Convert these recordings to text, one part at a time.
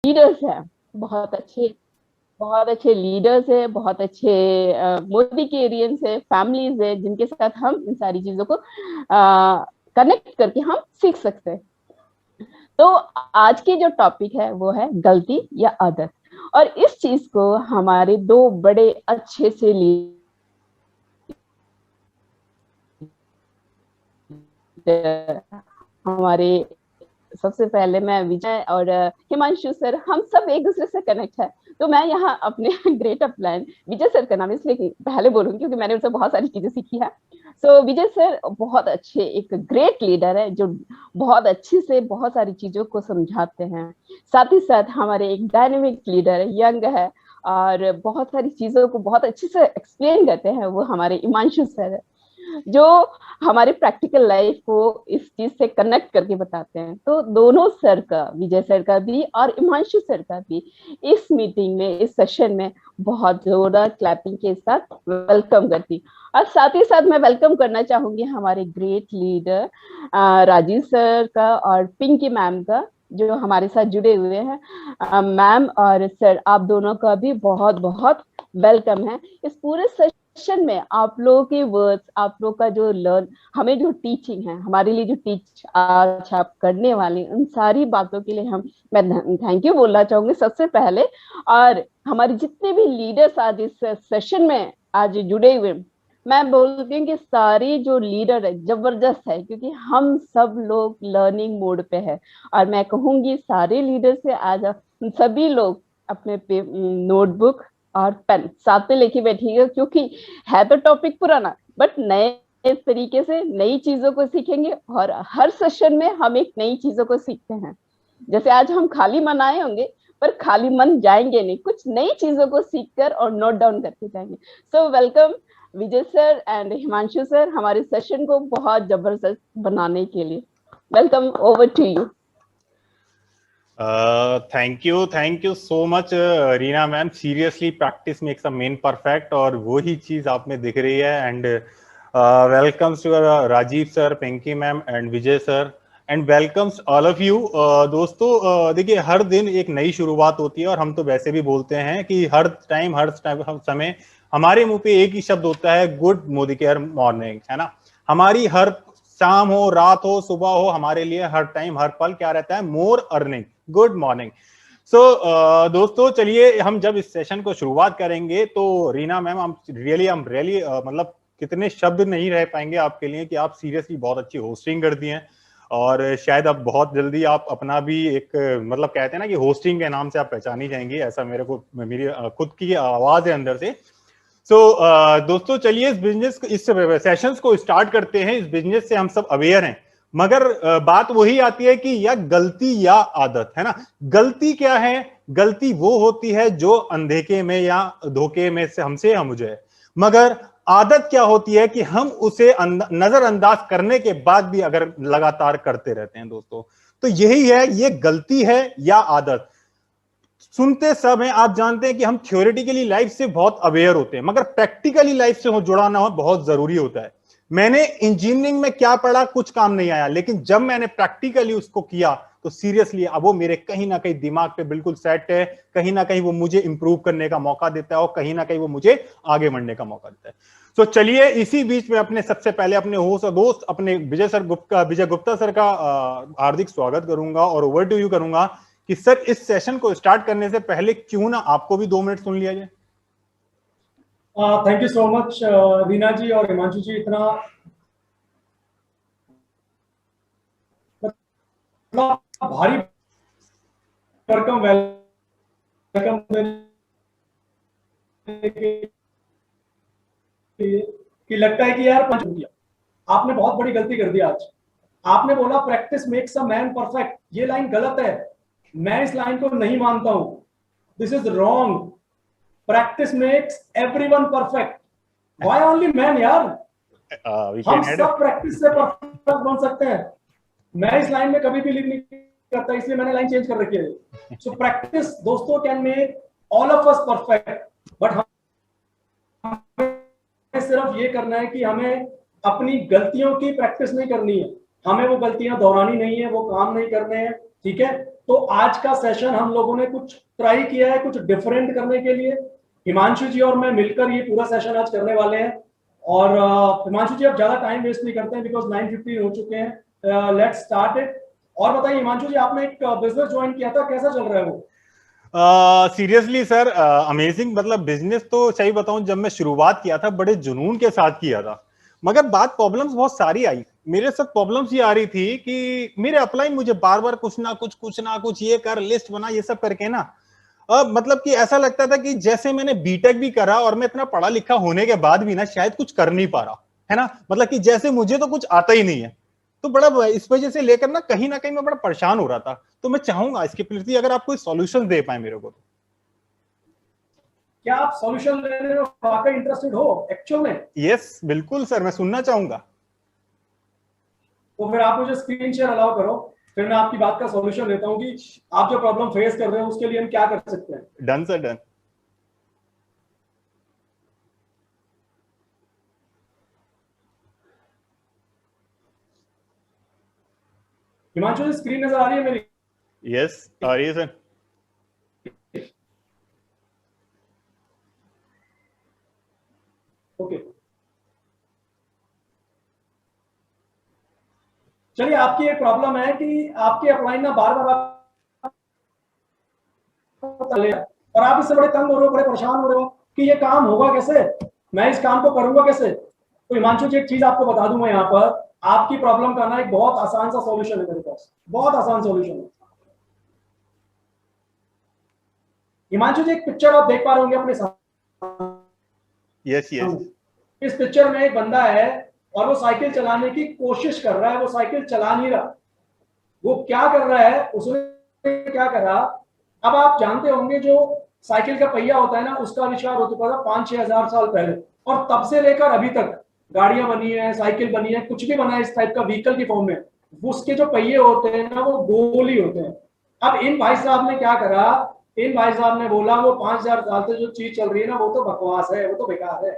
Leaders हैं, बहुत अच्छे लीडर्स है, बहुत अच्छे मोटिवेरियंस है, फैमिलीज है, जिनके साथ हम इन सारी चीजों को कनेक्ट करके हम सीख सकते हैं। तो आज की जो टॉपिक है वो है गलती या आदत, और इस चीज को हमारे दो बड़े अच्छे से हमारे, सबसे पहले मैं विजय और हिमांशु सर, हम सब एक दूसरे से कनेक्ट है। तो मैं यहाँ अपने ग्रेट अपलाइन विजय सर का नाम इसलिए पहले बोलूंगी क्योंकि मैंने उनसे बहुत सारी चीजें सीखी है। सो विजय सर बहुत अच्छे एक ग्रेट लीडर है, जो बहुत अच्छे से बहुत सारी चीजों को समझाते हैं। साथ ही साथ हमारे एक डायनेमिक लीडर है, यंग है, और बहुत सारी चीजों को बहुत अच्छे से एक्सप्लेन करते हैं, वो हमारे हिमांशु सर है, जो हमारे प्रैक्टिकल लाइफ को इस चीज से कनेक्ट करके बताते हैं। तो दोनों सर का, विजय सर का भी और हिमांशु सर का भी, इस मीटिंग में, इस सेशन में बहुत जोरदार क्लैपिंग के साथ वेलकम करती। और साथ ही साथ मैं वेलकम करना चाहूंगी हमारे ग्रेट लीडर राजीव सर का और पिंकी मैम का, जो हमारे साथ जुड़े हुए हैं। मैम और सर, आप दोनों का भी बहुत बहुत वेलकम है। इस पूरे सेशन में आप लोगों के वर्ड्स, आप लोग का जो लर्न, हमें जो टीचिंग है, हमारे लिए जो टीच आज आप करने वाले, उन सारी बातों के लिए मैं थैंक यू बोलना चाहूंगी सबसे पहले। और हमारे जितने भी लीडर्स आज इस सेशन में आज जुड़े हुए, मैं बोलती हूँ कि सारी जो लीडर है जबरदस्त है, क्योंकि हम सब लोग लर्निंग मोड पे है। और मैं कहूंगी सारे लीडर से आज सभी लोग अपने नोटबुक और पेन साथ में लेके बैठिएगा, क्योंकि है तो टॉपिक पुराना, बट नए तरीके से नई चीजों को सीखेंगे। और हर सेशन में हम एक नई चीजों को सीखते हैं। जैसे आज हम खाली मन आए होंगे, पर खाली मन जाएंगे नहीं, कुछ नई चीजों को सीखकर और नोट डाउन करके जाएंगे। So welcome Vijay sir and Himanshu sir, हमारे सेशन को बहुत जबरदस्त बनाने के लिए। Welcome, over to you. Thank you so much Reena ma'am. Seriously practice makes a man perfect, और वो ही चीज आप में दिख रही है। And welcomes to Rajiv sir, Pinky ma'am and Vijay sir, and welcomes all of you. दोस्तों देखिए, हर दिन एक नई शुरुआत होती है, और हम तो वैसे भी बोलते हैं कि हर टाइम हर समय हमारे मुंह पे एक ही शब्द होता है, गुड मोदी केयर मॉर्निंग, है ना। हमारी हर शाम हो, रात हो, सुबह हो, हमारे लिए हर टाइम हर पल क्या रहता है, मोर अर्निंग, गुड मॉर्निंग। सो दोस्तों, चलिए हम जब इस सेशन को शुरुआत करेंगे तो रीना मैम, हम रियली मतलब कितने शब्द नहीं रह पाएंगे आपके लिए कि आप सीरियसली बहुत अच्छी होस्टिंग कर दी हैं, और शायद अब बहुत जल्दी आप अपना भी एक मतलब कहते हैं ना कि होस्टिंग के नाम से आप पहचानी जाएंगी, ऐसा मेरे को मेरी खुद की आवाज है अंदर से। सो दोस्तों, चलिए इस सेशंस को स्टार्ट करते हैं। इस बिजनेस से हम सब अवेयर हैं, मगर बात वही आती है कि या गलती या आदत, है ना। गलती क्या है? गलती वो होती है जो अनदेखे में या धोखे में से हमसे या मुझे है, मगर आदत क्या होती है कि हम उसे नजरअंदाज करने के बाद भी अगर लगातार करते रहते हैं। दोस्तों, तो यही है, ये गलती है या आदत। सुनते सब हैं, आप जानते हैं कि हम थ्योरेटिकली लाइफ से बहुत अवेयर होते हैं, मगर प्रैक्टिकली लाइफ से जुड़ाना बहुत जरूरी होता है। मैंने इंजीनियरिंग में क्या पढ़ा, कुछ काम नहीं आया, लेकिन जब मैंने प्रैक्टिकली उसको किया तो सीरियसली अब वो मेरे कहीं ना कहीं दिमाग पे बिल्कुल सेट है, कहीं ना कहीं वो मुझे इंप्रूव करने का मौका देता है, और कहीं ना कहीं वो मुझे आगे बढ़ने का मौका देता है। तो चलिए, इसी बीच में अपने सबसे पहले अपने होस्ट और दोस्त अपने विजय गुप्ता सर का हार्दिक स्वागत करूंगा, और ओवर टू यू करूंगा कि सर, इस सेशन को स्टार्ट करने से पहले क्यों ना आपको भी 2 मिनट सुन लिया जाए। Thank you so much Reena ji और हिमांशु जी, इतना भारी वेलकम कि लगता है कि यार आपने बहुत बड़ी गलती कर दी आज। आपने बोला practice makes a man perfect, ये लाइन गलत है, मैं इस लाइन को नहीं मानता हूं। This is wrong. Practice makes everyone perfect. Why only man यार? हम सब प्रैक्टिस से परफेक्ट बन सकते हैं। मैं इस लाइन में कभी भी लिख नहीं करता, इसलिए मैंने लाइन चेंज कर रखी है। सो प्रैक्टिस दोस्तों can make all of us perfect, but हमें सिर्फ ये करना है कि हमें अपनी गलतियों की प्रैक्टिस नहीं करनी है, हमें वो गलतियां दोहरानी नहीं है, वो काम नहीं करने हैं, ठीक है। तो आज का सेशन हम लोगों ने कुछ ट्राई किया है, कुछ डिफरेंट करने के लिए। हिमांशु जी और मैं मिलकर ये पूरा सेशन आज करने वाले हैं। और हिमांशु जी, अब ज्यादा टाइम वेस्ट नहीं करते हैं बिकॉज 9:50 हो चुके हैं। Let's start it. और बताइए हिमांशु जी, आपने एक बिजनेस ज्वाइन किया था, कैसा चल रहा है वो? Seriously sir, amazing. मतलब बिजनेस तो सही बताऊं, जब मैं शुरुआत किया था बड़े जुनून के साथ किया था, मगर बात प्रॉब्लम्स बहुत सारी आई। मेरे साथ प्रॉब्लम्स ये आ रही थी कि मेरे अपलाइन मुझे बार बार कुछ ना कुछ ये कर, लिस्ट बना, ये सब करके ना मतलब कि ऐसा लगता था कि जैसे मैंने बीटेक भी करा और मैं इतना पढ़ा लिखा होने के बाद भी ना शायद कुछ कर नहीं पा रहा है ना। मतलब कि जैसे मुझे तो कुछ आता ही नहीं है। तो बड़ा इस वजह से लेकर ना कहीं मैं बड़ा परेशान हो रहा था। तो मैं चाहूंगा इसके प्रति अगर आप कोई सॉल्यूशन दे पाए मेरे को तो। क्या आप सॉल्यूशन लेने में वाकई इंटरेस्टेड हो एक्चुअल में? यस बिल्कुल सर, मैं सुनना चाहूंगा। तो फिर आप मुझे स्क्रीन शेयर अलाउ करो, फिर मैं आपकी बात का सॉल्यूशन देता हूं कि आप जो प्रॉब्लम फेस कर रहे हो उसके लिए हम क्या कर सकते हैं। Done sir, done. Himanshu ji, screen नजर आ रही है मेरी? यस आ रही है सर। ओके, चलिए। आपकी एक प्रॉब्लम है कि आपके अपलाइन ना बार बार और आप इससे बड़े तंग हो रहे हो, बड़े परेशान हो रहे हो कि ये काम होगा कैसे, मैं इस काम को करूंगा कैसे। तो हिमांशु जी, एक चीज आपको बता दूं मैं यहाँ पर, आपकी प्रॉब्लम का ना एक बहुत आसान सा सॉल्यूशन है मेरे पास, बहुत आसान सॉल्यूशन है। हिमांशु जी, एक पिक्चर आप देख पा रहे होंगे अपने सामने। Yes yes. इस पिक्चर में एक बंदा है और वो साइकिल चलाने की कोशिश कर रहा है, वो साइकिल चला नहीं रहा। वो क्या कर रहा है, उसने क्या करा, अब आप जानते होंगे जो साइकिल का पहिया होता है ना, उसका आविष्कार हो चुका था 5-6 हजार साल पहले, और तब से लेकर अभी तक गाड़ियां बनी है, साइकिल बनी है, कुछ भी बना है इस टाइप का व्हीकल की फॉर्म में, उसके जो पहिए होते हैं ना वो गोल ही होते हैं। अब इन भाई साहब ने क्या करा, इन भाई साहब ने बोला वो 5,000 साल से जो चीज चल रही है ना वो तो बकवास है, वो तो बेकार है।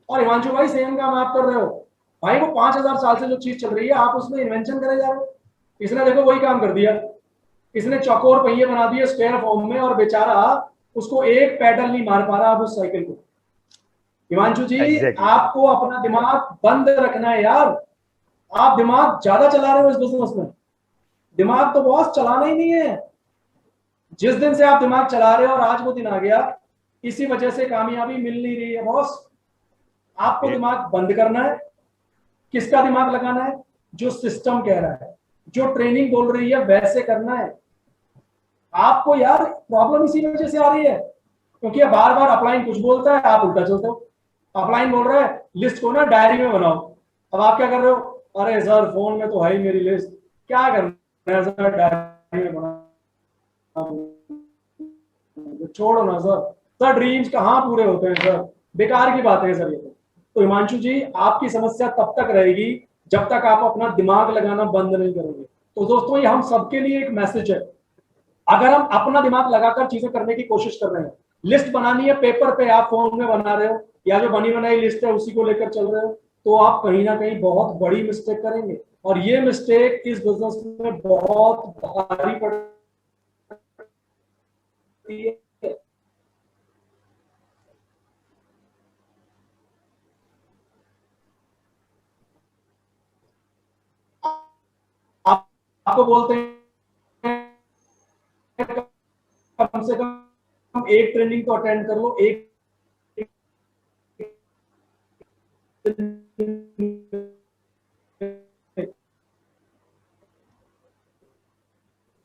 और हिमांशु भाई, सेम काम आप कर रहे हो भाई। वो 5,000 साल से जो चीज चल रही है आप उसमें इन्वेंशन करे जा रहे हो। इसने देखो वही काम कर दिया, इसने चौकोर पहिए बना दिए स्क्वायर फॉर्म में, और बेचारा उसको एक पैडल नहीं मार पा रहा उस साइकिल को। हिमांशु जी, Exactly. आपको अपना दिमाग बंद रखना है यार। आप दिमाग ज्यादा चला रहे हो इस बिजनेस में, दिमाग तो बॉस चलाना ही नहीं है। जिस दिन से आप दिमाग चला रहे हो और आज वो दिन आ गया, इसी वजह से कामयाबी मिल नहीं रही है बॉस। आपको दिमाग बंद करना है। किसका दिमाग लगाना है? जो सिस्टम कह रहा है, जो ट्रेनिंग बोल रही है वैसे करना है। आपको यार प्रॉब्लम इसी वजह से आ रही है क्योंकि बार बार अपलाइन कुछ बोलता है, आप उल्टा चलते हो। अपलाइन बोल रहा है लिस्ट को ना डायरी में बनाओ, अब आप क्या कर रहे हो, अरे सर फोन में तो है ही मेरी लिस्ट, क्या करना है सर डायरी में बनाओ, छोड़ो ना सर। सर ड्रीम्स कहाँ पूरे होते हैं सर, बेकार की बातें हैं सर ये तो हिमांशु जी, आपकी समस्या तब तक रहेगी जब तक आप अपना दिमाग लगाना बंद नहीं करोगे। तो दोस्तों, ये हम सबके लिए एक मैसेज है। अगर हम अपना दिमाग लगाकर चीजें करने की कोशिश कर रहे हैं, लिस्ट बनानी है पेपर पे, आप फोन में बना रहे हो या जो बनी बनाई लिस्ट है उसी को लेकर चल रहे हो, तो आप कहीं ना कहीं बहुत बड़ी मिस्टेक करेंगे। और ये मिस्टेक इस बिजनेस में बहुत भारी पड़ती है। आपको बोलते हैं कम से कम एक ट्रेनिंग तो अटेंड कर लो, एक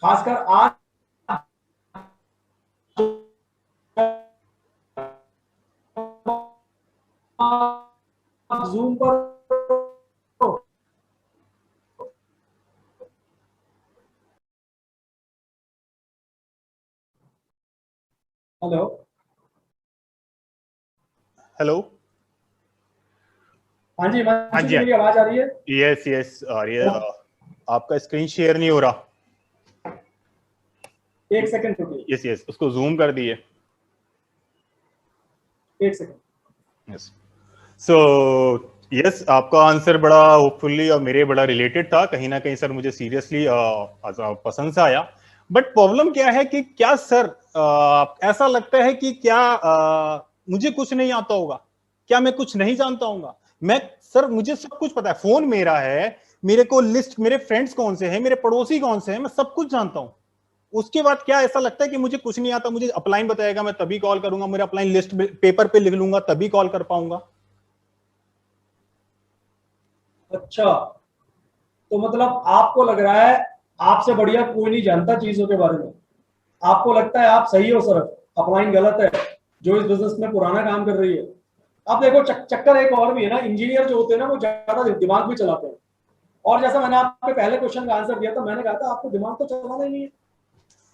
खासकर आज जूम पर हेलो हेलो। हाँ जी, हाँ जी, मेरी आवाज आ रही है? यस यस आ रही है। आपका स्क्रीन शेयर नहीं हो रहा। एक सेकंड रुकिए। यस यस, उसको जूम कर दिए। एक सेकंड। यस। सो यस, आपका आंसर बड़ा होपफुली और मेरे बड़ा रिलेटेड था, कहीं ना कहीं सर मुझे सीरियसली पसंद से आया। बट प्रॉब्लम क्या है कि क्या सर ऐसा लगता है कि क्या मुझे कुछ नहीं आता होगा, क्या मैं कुछ नहीं जानता हूँ? मैं सर मुझे सब कुछ पता है, फोन मेरा है, मेरे को लिस्ट, मेरे फ्रेंड्स कौन से हैं, मेरे पड़ोसी कौन से हैं, मैं सब कुछ जानता हूँ। उसके बाद क्या ऐसा लगता है कि मुझे कुछ नहीं आता, मुझे अपलाइन बताएगा मैं तभी कॉल करूंगा, मेरा अपलाइन लिस्ट पेपर पे लिख लूंगा तभी कॉल कर पाऊंगा? अच्छा, तो मतलब आपको लग रहा है आपसे बढ़िया कोई नहीं जानता चीजों के बारे में। आपको लगता है आप सही हो सर, अपलाइन गलत है जो इस बिजनेस में पुराना काम कर रही है। अब देखो चक्कर एक और भी है ना, इंजीनियर जो होते हैं ना वो ज्यादा दिमाग भी चलाते हैं। और जैसा मैंने आपके पहले क्वेश्चन का आंसर दिया था, मैंने कहा था आपको दिमाग तो चलाना ही नहीं है।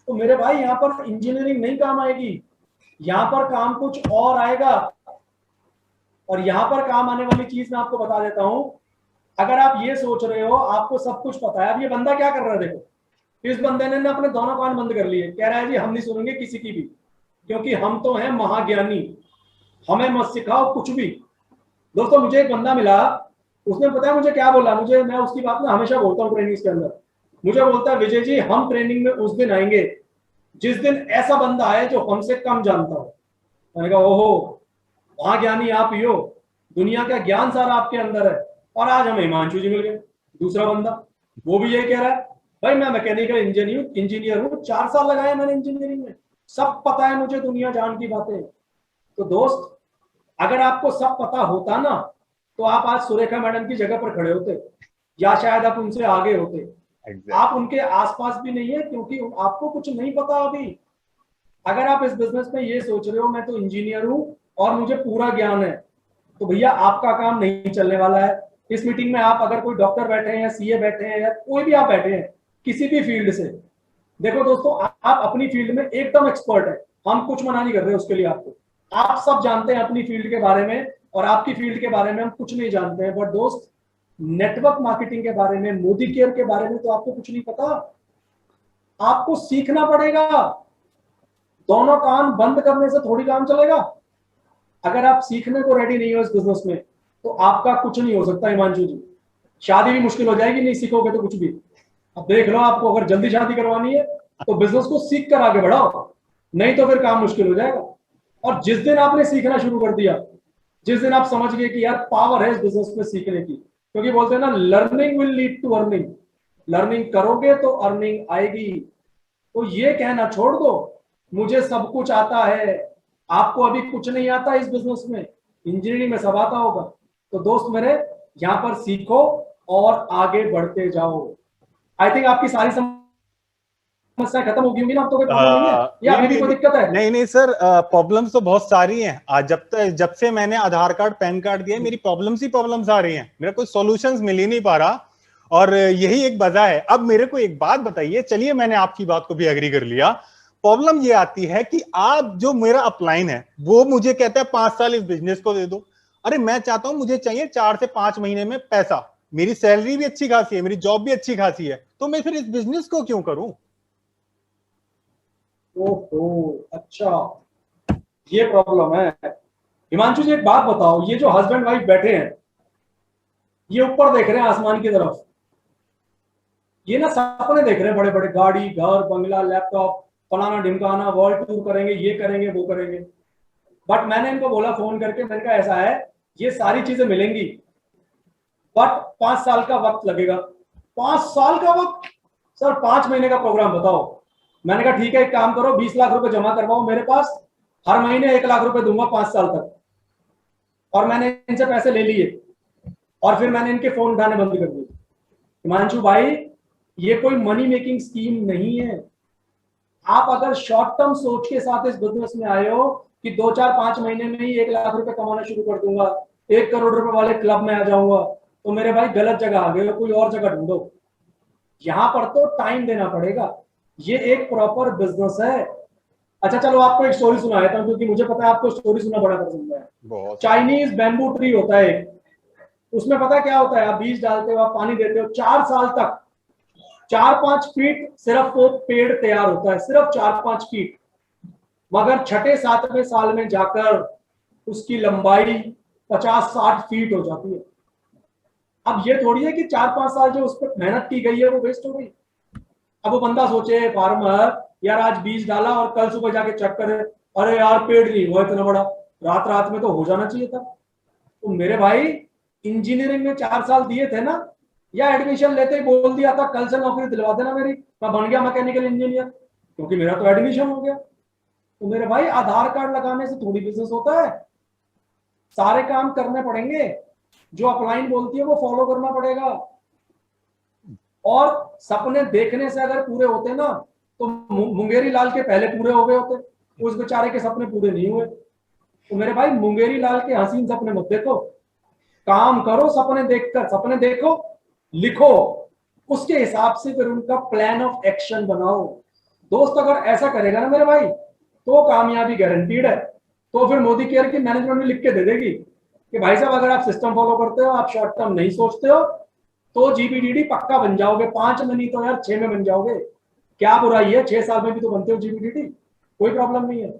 तो मेरे भाई यहाँ पर इंजीनियरिंग नहीं काम आएगी, यहाँ पर काम कुछ और आएगा। और यहाँ पर काम आने वाली चीज मैं आपको बता देता हूँ। अगर आप ये सोच रहे हो आपको सब कुछ पता है, अब ये बंदा क्या कर रहा है देखो, इस बंदे ने अपने दोनों कान बंद कर लिए, कह रहा है जी हम नहीं सुनेंगे किसी की भी, क्योंकि हम तो हैं महाज्ञानी, हमें मत सिखाओ कुछ भी। दोस्तों मुझे एक बंदा मिला, उसने पता है मुझे क्या बोला, मुझे, मैं उसकी बात ना हमेशा बोलता हूँ ट्रेनिंग के अंदर, मुझे बोलता है विजय जी हम ट्रेनिंग में उस दिन आएंगे जिस दिन ऐसा बंदा आए जो हमसे कम जानता हो। मैंने कहा ओहो, महाज्ञानी आप ही हो, दुनिया का ज्ञान सारा आपके अंदर है। और आज हमें हिमांशु जी मिल गए, दूसरा बंदा, वो भी यही कह रहा है भाई मैं मैकेनिकल इंजीनियर हूँ, 4 साल लगाए मैंने इंजीनियरिंग में, सब पता है मुझे दुनिया जान की बातें। तो दोस्त अगर आपको सब पता होता ना तो आप आज सुरेखा मैडम की जगह पर खड़े होते, या शायद आप उनसे आगे होते। आप उनके आसपास भी नहीं है क्योंकि आपको कुछ नहीं पता अभी। अगर आप इस बिजनेस में ये सोच रहे हो मैं तो इंजीनियर हूं और मुझे पूरा ज्ञान है, तो भैया आपका काम नहीं चलने वाला है। इस मीटिंग में आप अगर कोई डॉक्टर बैठे हैं या सीए बैठे हैं या कोई भी आप बैठे हैं किसी भी फील्ड से, देखो दोस्तों आप अपनी फील्ड में एकदम एक्सपर्ट है, हम कुछ मना नहीं कर रहे उसके लिए आपको, आप सब जानते हैं अपनी फील्ड के बारे में, और आपकी फील्ड के बारे में हम कुछ नहीं जानते हैं। बट दोस्त नेटवर्क मार्केटिंग के बारे में, मोदी केयर के बारे में तो आपको कुछ नहीं पता, आपको सीखना पड़ेगा। दोनों कान बंद करने से थोड़ी काम चलेगा। अगर आप सीखने को रेडी नहीं हो इस बिजनेस में तो आपका कुछ नहीं हो सकता हिमांशु जी, शादी भी मुश्किल हो जाएगी नहीं सीखोगे तो कुछ भी। अब देख लो, आपको अगर जल्दी शादी करवानी है तो बिजनेस को सीख कर आगे बढ़ाओ, नहीं तो फिर काम मुश्किल हो जाएगा। और जिस दिन आपने सीखना शुरू कर दिया, जिस दिन आप समझ गए कि यार पावर है इस बिजनेस में सीखने की, क्योंकि बोलते हैं ना learning will lead to earning, learning करोगे तो अर्निंग आएगी। तो ये कहना छोड़ दो मुझे सब कुछ आता है, आपको अभी कुछ नहीं आता इस बिजनेस में, इंजीनियरिंग में सब आता होगा। तो दोस्त मेरे यहाँ पर सीखो और आगे बढ़ते जाओ। आई थिंक आपकी सारी समस्या खत्म होगी होंगी ना, अब तो कोई प्रॉब्लम नहीं है या अभी भी कोई दिक्कत है? नहीं नहीं सर, प्रॉब्लम्स तो बहुत सारी हैं। आज जब से मैंने आधार कार्ड पैन कार्ड दिया मेरी प्रॉब्लम्स ही प्रॉब्लम्स आ रही हैं, मेरा कोई सॉल्यूशंस मिल ही नहीं पा रहा, और यही एक वजह है। अब मेरे को एक बात बताइए, चलिए मैंने आपकी बात को भी एग्री कर लिया, प्रॉब्लम ये आती है कि आप जो मेरा अपलाइन है वो मुझे कहता है 5 साल इस बिजनेस को दे दो। अरे मैं चाहता हूं मुझे चाहिए 4 से 5 महीने में पैसा, मेरी सैलरी भी अच्छी खासी है, मेरी जॉब भी अच्छी खासी है, तो मैं फिर इस बिजनेस को क्यों करूं? ओहो, अच्छा ये प्रॉब्लम है। हिमांशु जी एक बात बताओ, ये जो हस्बैंड वाइफ बैठे हैं ये ऊपर देख रहे हैं आसमान की तरफ, ये ना सपने देख रहे हैं बड़े बड़े, गाड़ी घर बंगला लैपटॉप फलाना ढिमकाना, वर्ल्ड टूर करेंगे, ये करेंगे वो करेंगे। बट मैंने इनको बोला फोन करके, मैंने कहा ऐसा है ये सारी चीजें मिलेंगी बट 5 साल का वक्त लगेगा। 5 साल का वक्त? सर 5 महीने का प्रोग्राम बताओ। मैंने कहा ठीक है एक काम करो, 20 लाख रुपए जमा करवाओ मेरे पास, हर महीने 1 लाख रुपए दूंगा 5 साल तक। और मैंने इनसे पैसे ले लिए और फिर मैंने इनके फोन उठाने बंद कर दिए। हिमांशु भाई ये कोई मनी मेकिंग स्कीम नहीं है। आप अगर शॉर्ट टर्म सोच के साथ इस बिजनेस में आए हो कि 2-4-5 महीने में ही 1 लाख रुपए कमाना शुरू कर दूंगा, 1 करोड़ रुपए वाले क्लब में आ जाऊंगा, तो मेरे भाई गलत जगह आ गए हो, कोई और जगह ढूंढो। यहाँ पर तो टाइम देना पड़ेगा, ये एक प्रॉपर बिजनेस है। अच्छा चलो आपको एक स्टोरी सुना देता हूँ, क्योंकि मुझे पता है आपको स्टोरी सुनना बड़ा पसंद है। चाइनीज बैम्बू ट्री होता है, उसमें पता क्या होता है, आप बीज डालते हो, आप पानी देते हो, 4 साल तक 4-5 फीट सिर्फ वो पेड़ तैयार होता है, सिर्फ 4-5 फीट। मगर 6-7वें साल में जाकर उसकी लंबाई 50-60 फीट हो जाती है। अब ये थोड़ी है कि 4-5 साल जो उस पर मेहनत की गई है वो वेस्ट हो गई। अब वो बंदा सोचे फार्मर, यार आज बीज डाला और कल सुबह जाके चेक करे, अरे यार पेड़ नहीं हुआ इतना बड़ा, रात रात में तो हो जाना चाहिए था। तो मेरे भाई इंजीनियरिंग में 4 साल दिए थे ना, या एडमिशन लेते ही बोल दिया था कल से नौकरी दिलवा देना मेरी, मैं बन गया मैकेनिकल इंजीनियर, क्योंकि मेरा तो एडमिशन हो गया। तो मेरे भाई आधार कार्ड लगाने से थोड़ी बिजनेस होता है, सारे काम करने पड़ेंगे, जो अपलाइन बोलती है वो फॉलो करना पड़ेगा। और सपने देखने से अगर पूरे होते ना तो मुंगेरी लाल के पहले पूरे हो गए होते, उस बेचारे के सपने पूरे नहीं हुए। तो मेरे भाई मुंगेरी लाल के हसीन सपने मत देखो, काम करो, सपने देखकर, सपने देखो, लिखो, उसके हिसाब से फिर उनका प्लान ऑफ एक्शन बनाओ। दोस्त अगर ऐसा करेगा ना मेरे भाई तो कामयाबी गारंटीड है। तो फिर मोदी केयर की मैनेजमेंट में लिख के दे देगी कि भाई साहब अगर आप सिस्टम फॉलो करते हो, आप शॉर्ट टर्म नहीं सोचते हो, तो जीपीडीडी पक्का बन जाओगे, 5 में नहीं तो यार 6 में बन जाओगे। क्या बुराई है, 6 साल में भी तो बनते हो जीपीडीडी, कोई प्रॉब्लम नहीं है।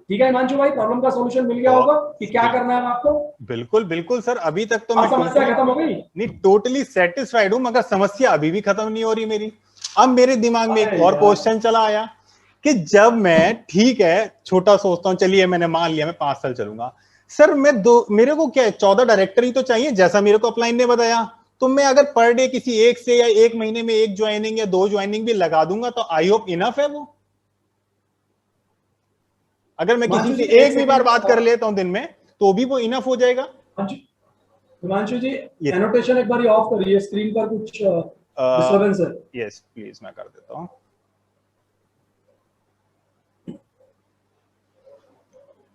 ठीक है हिमांशु भाई, प्रॉब्लम का सॉल्यूशन मिल गया होगा कि क्या करना है आपको? बिल्कुल बिल्कुल सर, अभी तक तो मैं समस्या खत्म हो गई? नहीं, टोटली सेटिस्फाइड हूं, मगर समस्या अभी भी खत्म नहीं हो रही मेरी। अब मेरे दिमाग में एक और क्वेश्चन चला आया कि जब मैं, ठीक है छोटा सोचता हूं, चलिए मैंने मान लिया मैं 5 साल चलूंगा सर, मेरे को क्या है 14 डायरेक्टर ही तो चाहिए जैसा मेरे को अपलाइन ने बताया। तो मैं अगर पर डे किसी एक से या एक महीने में 1 ज्वाइनिंग या 2 ज्वाइनिंग भी लगा दूंगा तो आई होप इनफ है वो। अगर मैं किसी से एक भी बार बात कर लेता हूं दिन में तो भी वो इनफ हो जाएगा। हिमांशु जी एनोटेशन एक बार ऑफ करिए, स्क्रीन पर कुछ डिस्टरबेंस है। यस प्लीज, मैं कर देता हूं।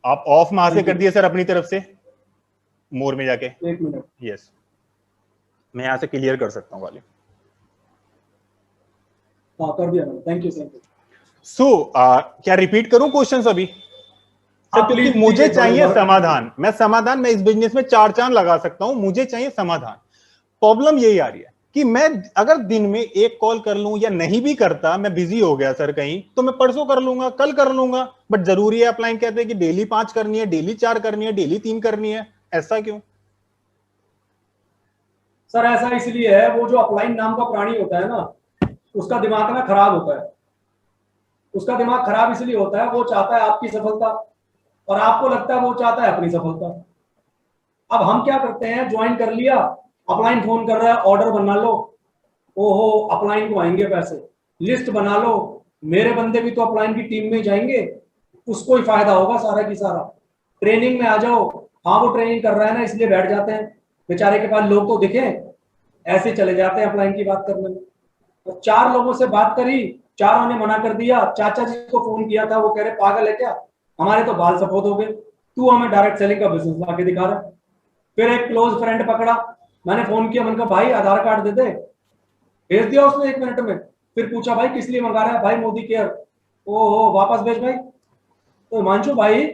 आप ऑफ वहां से कर दिए सर अपनी तरफ से, मोर में जाके। 1 मिनट। यस, मैं यहां से क्लियर कर सकता हूं वाली। हाँ कर दिया मैंने, थैंक यू थैंक यू। सो क्या रिपीट करूं क्वेश्चंस अभी सर? क्योंकि मुझे चाहिए समाधान, मैं इस बिजनेस में 4 चांद लगा सकता हूं, मुझे चाहिए समाधान। प्रॉब्लम यही आ रही है कि मैं अगर दिन में 1 कॉल कर लूं या नहीं भी करता, मैं बिजी हो गया सर कहीं, तो मैं परसों कर लूंगा, कल कर लूंगा, बट जरूरी है अपलाइन कहते हैं कि डेली 5 करनी है, डेली 4 करनी है, डेली 3 करनी है, ऐसा क्यों? सर ऐसा इसलिए है, वो जो अपलाइन नाम का प्राणी होता है ना, उसका दिमाग ना खराब होता है। उसका दिमाग खराब इसलिए होता है, वो चाहता है आपकी सफलता और आपको लगता है वो चाहता है अपनी सफलता। अब हम क्या करते हैं, ज्वाइन कर लिया, अपलाइन फोन कर रहा है, ऑर्डर बना लो, ओहो अपलाइन को आएंगे पैसे, लिस्ट बना लो, मेरे बंदे भी तो अपलाइन की टीम में जाएंगे, उसको ही फायदा होगा सारा की सारा। ट्रेनिंग में आ जाओ, हाँ वो ट्रेनिंग कर रहा है ना इसलिए बैठ जाते हैं, बेचारे के पास लोग तो दिखे, ऐसे चले जाते हैं अपलाइन की बात करने में। तो 4 लोगों से बात करी, 4 ने मना कर दिया। चाचा जी को फोन किया था, वो कह रहे पागल है क्या, हमारे तो बाल सफेद हो गए, तू हमें डायरेक्ट सेलिंग का बिजनेस ला के दिखा रहा है। फिर एक क्लोज फ्रेंड पकड़ा, मैंने फोन किया, मैंने कहा भाई आधार कार्ड दे दे, भेज दिया उसने 1 मिनट में। फिर पूछा भाई किस लिए मंगा रहा है, भाई मोदी केयर। ओहो वापस भेज भाई। तो हिमांशु भाई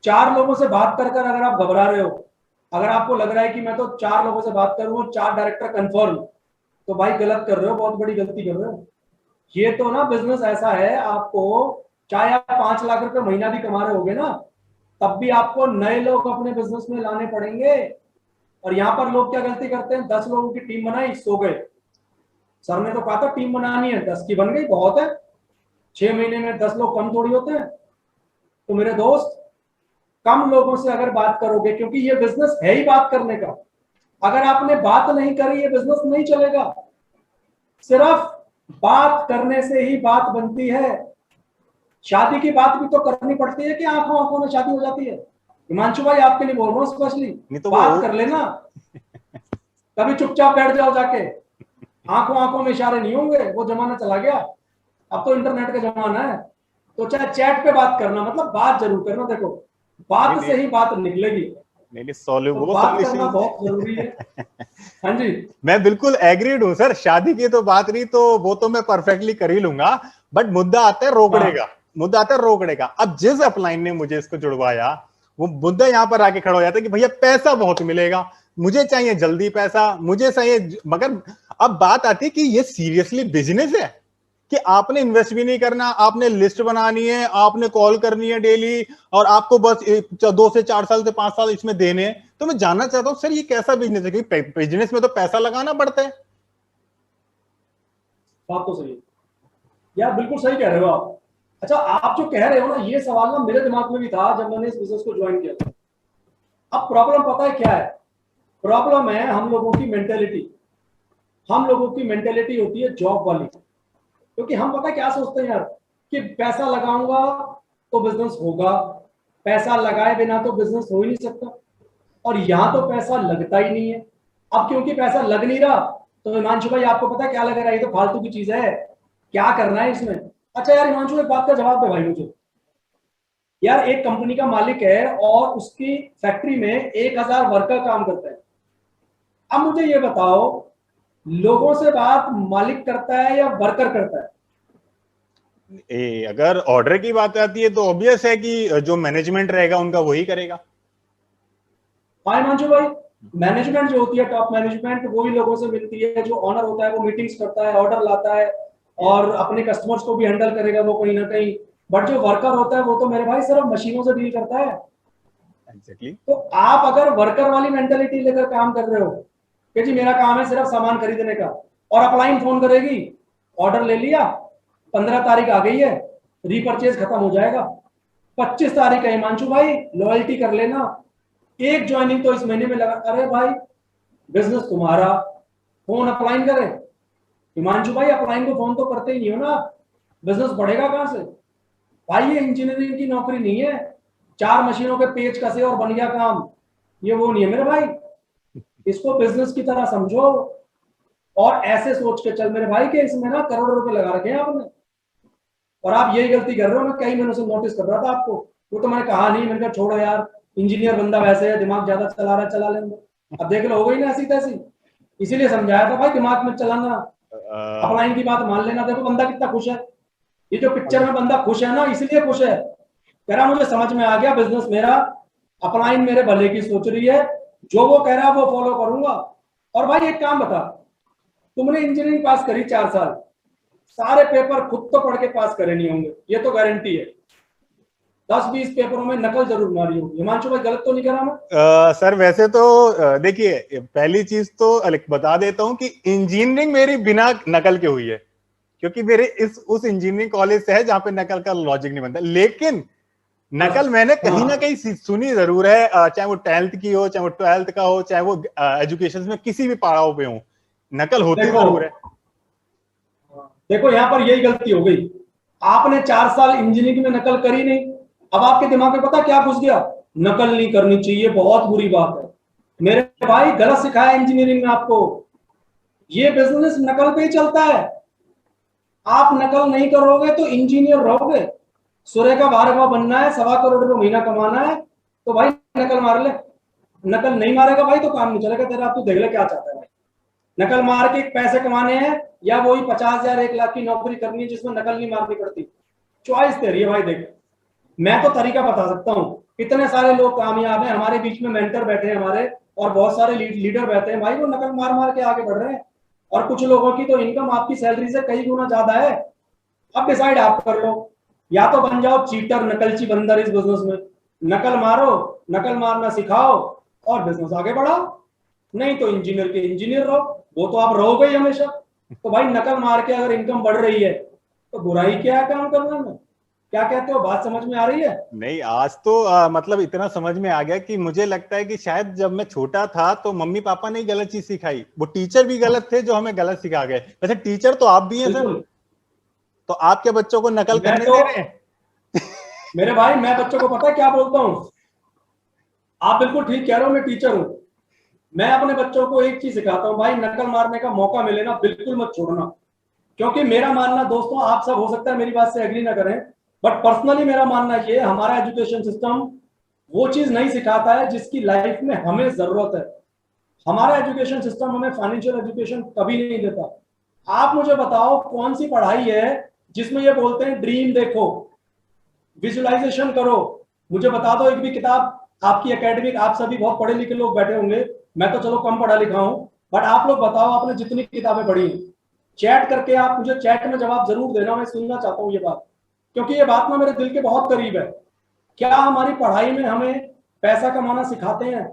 4 लोगों से बात कर कर अगर आप घबरा रहे हो, अगर आपको लग रहा है कि मैं तो 4 लोगों से बात करूँ, 4 डायरेक्टर कंफर्म, तो भाई गलत कर रहे हो, बहुत बड़ी गलती कर रहे हो। ये तो ना बिजनेस ऐसा है, आपको चाहे आप 5 लाख रुपए महीना भी कमा रहे होगे ना, तब भी आपको नए लोग अपने बिजनेस में लाने पड़ेंगे। और यहाँ पर लोग क्या गलती करते हैं, 10 लोगों की टीम बनाई, सो गए। सर ने तो कहा था टीम बनानी है, 10 की बन गई, बहुत है। 6 महीने में 10 लोग कम थोड़ी होते हैं। तो मेरे दोस्त कम लोगों से अगर बात करोगे, क्योंकि ये बिजनेस है ही बात करने का, अगर आपने बात नहीं करी ये बिजनेस नहीं चलेगा। सिर्फ बात करने से ही बात बनती है। शादी की बात भी तो करनी पड़ती है कि आंखों आंखों में शादी हो जाती है। हिमांशु भाई आपके लिए बोल रहा हूँ स्पेशली, तो बात कर लेना, कभी चुपचाप बैठ जाओ जाके, आंखों आंखों में इशारे नहीं होंगे, वो जमाना चला गया। अब तो इंटरनेट का जमाना है, तो चाहे चैट पे बात करना, मतलब बात जरूर करना। देखो बात से ही बात निकलेगी, तो बात करना बहुत जरूरी है। हाँ जी, मैं बिल्कुल एग्रीड हूँ सर, शादी की तो बात नहीं, तो वो तो मैं परफेक्टली कर ही लूंगा, बट मुद्दा आता है रोकड़े का। मुद्दा आता है रोकड़े का। अब जिस अपलाइन ने मुझे इसको जुड़वाया, वो मुद्दा यहाँ पर आके खड़ा हो जाता है कि भैया पैसा बहुत मिलेगा, मुझे चाहिए जल्दी पैसा, मुझे चाहिए। मगर अब बात आती है कि ये सीरियसली बिजनेस है कि आपने इन्वेस्ट भी नहीं करना, आपने लिस्ट बनानी है, आपने कॉल करनी है डेली, और आपको बस 2 से 4 साल से 5 साल इसमें देने हैं, तो मैं जानना चाहता हूँ सर ये कैसा बिजनेस है, क्योंकि बिजनेस में तो पैसा लगाना पड़ता है। बात तो सही है यार, बिल्कुल सही कह रहे हो आप। अच्छा, आप जो कह रहे हो ना, ये सवाल ना मेरे दिमाग में भी था जब मैंने इस बिजनेस को ज्वाइन किया था। अब प्रॉब्लम पता है क्या है? प्रॉब्लम है हम लोगों की मेंटेलिटी। हम लोगों की मेंटेलिटी होती है जॉब वाली, क्योंकि हम पता क्या सोचते हैं यार कि पैसा लगाऊंगा तो बिजनेस होगा, पैसा लगाए बिना तो बिजनेस हो ही नहीं सकता। और यहाँ तो पैसा लगता ही नहीं है। अब क्योंकि पैसा लग नहीं रहा, तो हिमांशु भाई आपको पता क्या लग रहा है, ये तो फालतू की चीज है, क्या करना है इसमें। अच्छा यार हिमांशु, एक बात का जवाब दे भाई मुझे। यार एक कंपनी का मालिक है और उसकी फैक्ट्री में 1000 वर्कर काम करते हैं। अब मुझे ये बताओ, लोगों से बात मालिक करता है या वर्कर करता है? अगर ऑर्डर की बात आती है तो ऑब्वियस है कि जो मैनेजमेंट रहेगा उनका वही करेगा। हाँ हिमांशु भाई, मैनेजमेंट जो होती है, टॉप मैनेजमेंट, वही लोगों से मिलती है। जो ऑनर होता है वो मीटिंग्स करता है, ऑर्डर लाता है और अपने कस्टमर्स को भी हैंडल करेगा वो कहीं ना कहीं। बट जो वर्कर होता है वो तो मेरे भाई सिर्फ मशीनों से डील करता है। Exactly. तो आप अगर वर्कर वाली मेंटेलिटी लेकर काम कर रहे हो कि जी मेरा काम है सिर्फ सामान खरीदने का, और अपलाइन फोन करेगी, ऑर्डर ले लिया, 15 तारीख आ गई है, रीपरचेज खत्म हो जाएगा, 25 तारीख है हिमांशु भाई लॉयल्टी कर लेना, एक ज्वाइनिंग तो इस महीने में लगा। अरे भाई बिजनेस तुम्हारा, फोन अपलाइन करे। हिमांशु भाई अपलाइन को फोन तो करते ही नहीं हो ना, बिजनेस बढ़ेगा कहां से भाई? ये इंजीनियरिंग की नौकरी नहीं है, 4 मशीनों के पेच कसे और बन गया काम, ये वो नहीं है मेरे भाई। इसको बिजनेस की तरह समझो और ऐसे सोच के चल मेरे भाई के इसमें ना करोड़ों रुपए लगा रखे हैं आपने। और आप यही गलती कर रहे हो। मैं कई महीनों से नोटिस कर रहा था आपको, वो तो मैंने कहा नहीं, मैंने कहा छोड़ो यार, इंजीनियर बंदा वैसे है, दिमाग ज्यादा चला रहा है, चला लेंगे। अब देख लो हो गई ना ऐसी तैसी। इसीलिए समझाया था भाई दिमाग में चलाना, अपलाइन की बात मान लेना। देखो बंदा कितना खुश है, ये जो पिक्चर में बंदा खुश है ना, इसलिए खुश है, कह रहा मुझे समझ में आ गया बिजनेस मेरा, अपलाइन मेरे भले की सोच रही है, जो वो कह रहा है वो फॉलो करूंगा। और भाई एक काम बता, तुमने इंजीनियरिंग पास करी 4 साल, सारे पेपर खुद तो पढ़ के पास करे नहीं होंगे, ये तो गारंटी है। 10-20 पेपरों में नकल जरूर मारी होगी। हिमांशु भाई गलत तो नहीं कह रहा मैं? सर वैसे तो देखिए, पहली चीज तो बता देता हूं कि इंजीनियरिंग मेरी बिना नकल के हुई है, क्योंकि मेरे उस इंजीनियरिंग कॉलेज से है जहां पे नकल का लॉजिक नहीं बनता। लेकिन नकल मैंने कहीं ना कहीं सुनी जरूर है, चाहे वो 10th की हो, चाहे वो 12th का हो, चाहे वो एजुकेशन में किसी भी पड़ाव पे हो, नकल होती जरूर है। देखो यहाँ पर यही गलती हो गई, आपने 4 साल इंजीनियरिंग में नकल करी नहीं। अब आपके दिमाग में पता क्या घुस गया, नकल नहीं करनी चाहिए, बहुत बुरी बात है। मेरे भाई गलत सिखाया इंजीनियरिंग में आपको, ये बिजनेस नकल पे ही चलता है। आप नकल नहीं करोगे तो इंजीनियर रहोगे, सूर्य का भार्गव बनना है, 1.25 करोड़ रुपए महीना कमाना है, तो भाई नकल मार ले। नकल नहीं मारेगा भाई तो काम नहीं चलेगा तेरा। तू देख ले क्या चाहता है भाई, नकल मार के पैसे कमाने हैं या वही 50,000 1 लाख की नौकरी करनी है जिसमें नकल नहीं मारनी पड़ती? चॉइस तेरी है भाई। देख मैं तो तरीका बता सकता हूँ, इतने सारे लोग कामयाब हैं, हमारे बीच में मेंटर बैठे हैं हमारे, और बहुत सारे लीडर बैठे हैं भाई, वो नकल मार मार के आगे बढ़ रहे हैं। और कुछ लोगों की तो इनकम आपकी सैलरी से कई गुना ज्यादा है। अब डिसाइड आप कर लो, या तो बन जाओ चीटर, नकलची बंदर इस बिजनेस में, नकल मारो, नकल मारना सिखाओ और बिजनेस आगे बढ़ाओ, नहीं तो इंजीनियर के इंजीनियर रहो, वो तो आप रहोगे ही हमेशा। तो भाई नकल मार के अगर इनकम बढ़ रही है तो बुराई क्या है काम करने में? क्या कहते हो, बात समझ में आ रही है? नहीं, आज तो मतलब इतना समझ में आ गया कि मुझे लगता है कि शायद जब मैं छोटा था तो मम्मी पापा ने गलत चीज सिखाई, वो टीचर भी गलत थे जो हमें गलत सिखा गए। वैसे टीचर तो आप भी हैं सर, तो आपके बच्चों को नकल करने दे रहे हैं? मेरे भाई मैं बच्चों को पता है क्या बोलता हूँ, आप बिल्कुल ठीक कह रहे हो, मैं टीचर हूँ। मैं अपने बच्चों को एक चीज सिखाता हूँ, भाई नकल मारने का मौका मिले ना बिल्कुल मत छोड़ना। क्योंकि मेरा मानना, दोस्तों आप सब हो सकता है मेरी बात से एग्री ना करें, बट पर्सनली मेरा मानना ये, हमारा एजुकेशन सिस्टम वो चीज नहीं सिखाता है जिसकी लाइफ में हमें जरूरत है। हमारा एजुकेशन सिस्टम हमें फाइनेंशियल एजुकेशन कभी नहीं देता। आप मुझे बताओ कौन सी पढ़ाई है जिसमें ये बोलते हैं ड्रीम देखो, विजुअलाइजेशन करो? मुझे बता दो एक भी किताब आपकी एकेडमिक, आप सभी बहुत पढ़े लिखे लोग बैठे होंगे, मैं तो चलो कम पढ़ा लिखा हूं, बट आप लोग बताओ आपने जितनी किताबें पढ़ी, चैट करके आप मुझे चैट में जवाब जरूर देना, मैं सुनना चाहता हूँ ये बात, क्योंकि ये बात ना मेरे दिल के बहुत करीब है। क्या हमारी पढ़ाई में हमें पैसा कमाना सिखाते हैं?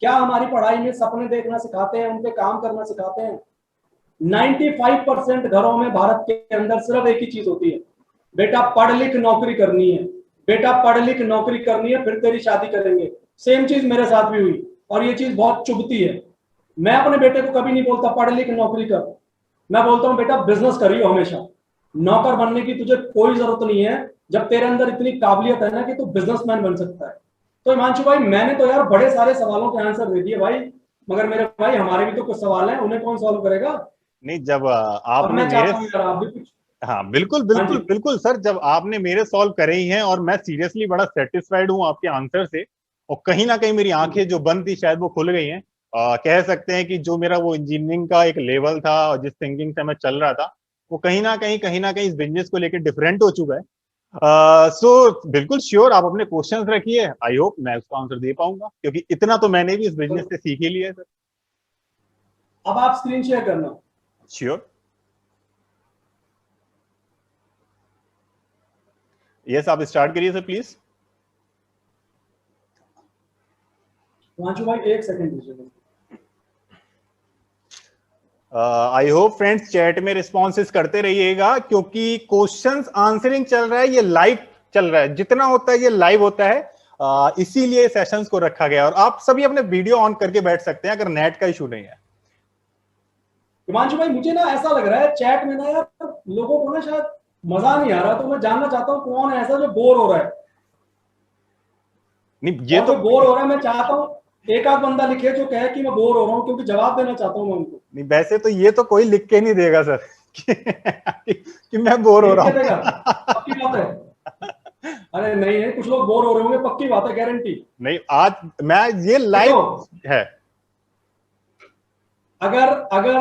क्या हमारी पढ़ाई में सपने देखना सिखाते हैं, उन पे काम करना सिखाते हैं? 95% घरों में भारत के अंदर सिर्फ एक ही चीज होती है, बेटा पढ़ लिख नौकरी करनी है, बेटा पढ़ लिख नौकरी करनी है, फिर तेरी शादी करेंगे। सेम चीज मेरे साथ भी हुई और ये चीज बहुत चुभती है। मैं अपने बेटे को कभी नहीं बोलता पढ़ लिख नौकरी कर, मैं बोलता हूँ बेटा बिजनेस करियो हमेशा, नौकर बनने की तुझे कोई जरूरत नहीं है, जब तेरे अंदर इतनी काबिलियत है ना कि तू बिजनेसमैन बन सकता है। तो हिमांशु भाई मैंने तो यार बड़े सारे सवालों के आंसर दे दिए भाई, मगर मेरे भाई हमारे भी तो कुछ सवाल हैं, उन्हें कौन सॉल्व करेगा? नहीं, जब अब आपने मैं मेरे, चाहता हूँ यार आप भी कुछ। हाँ बिल्कुल हाँ बिल्कुल जी। बिल्कुल सर, जब आपने मेरे सॉल्व करे ही हैं और मैं सीरियसली बड़ा सेटिस्फाइड हूँ आपके आंसर से, और कहीं ना कहीं मेरी आंखें जो बंद थी शायद वो खुल गई हैं। कह सकते हैं कि जो मेरा वो इंजीनियरिंग का एक लेवल था और जिस थिंकिंग से मैं चल रहा था, वो कहीं ना कहीं इस बिजनेस को लेकर डिफरेंट हो चुका है। सो बिल्कुल श्योर, आप अपने क्वेश्चंस रखिए, आई होप मैं उसका आंसर दे पाऊंगा, क्योंकि इतना तो मैंने भी इस बिजनेस से सीख ही लिया है सर। अब आप स्क्रीन शेयर करना। श्योर, यस आप स्टार्ट करिए सर प्लीज। हिमांशु भाई 1 सेकंड दीजिए। आई होप फ्रेंड्स चैट में रिस्पॉन्सेस करते रहिएगा, क्योंकि क्वेश्चंस आंसरिंग चल रहा है, ये लाइव चल रहा है, जितना होता है ये लाइव होता है, इसीलिए सेशंस को रखा गया। और आप सभी अपने वीडियो ऑन करके बैठ सकते हैं अगर नेट का इशू नहीं है। हिमांशु भाई मुझे ना ऐसा लग रहा है चैट में ना यार लोगों को ना शायद मजा नहीं आ रहा, तो मैं जानना चाहता हूँ कौन है ऐसा जो बोर हो रहा है। नहीं ये और तो जो बोर हो रहा है मैं चाहता हूँ एक आध बंदा लिखे जो कहे कि मैं बोर हो रहा हूँ, क्योंकि जवाब देना चाहता हूँ मैं उनको। नहीं, वैसे तो ये तो कोई लिख के नहीं देगा सर कि मैं बोर हो लिख रहा के देगा? हूँ पक्की बात है? अरे नहीं है, कुछ लोग बोर हो रहे होंगे, पक्की बात है, गारंटी। नहीं, आज मैं ये लाइव है। अगर अगर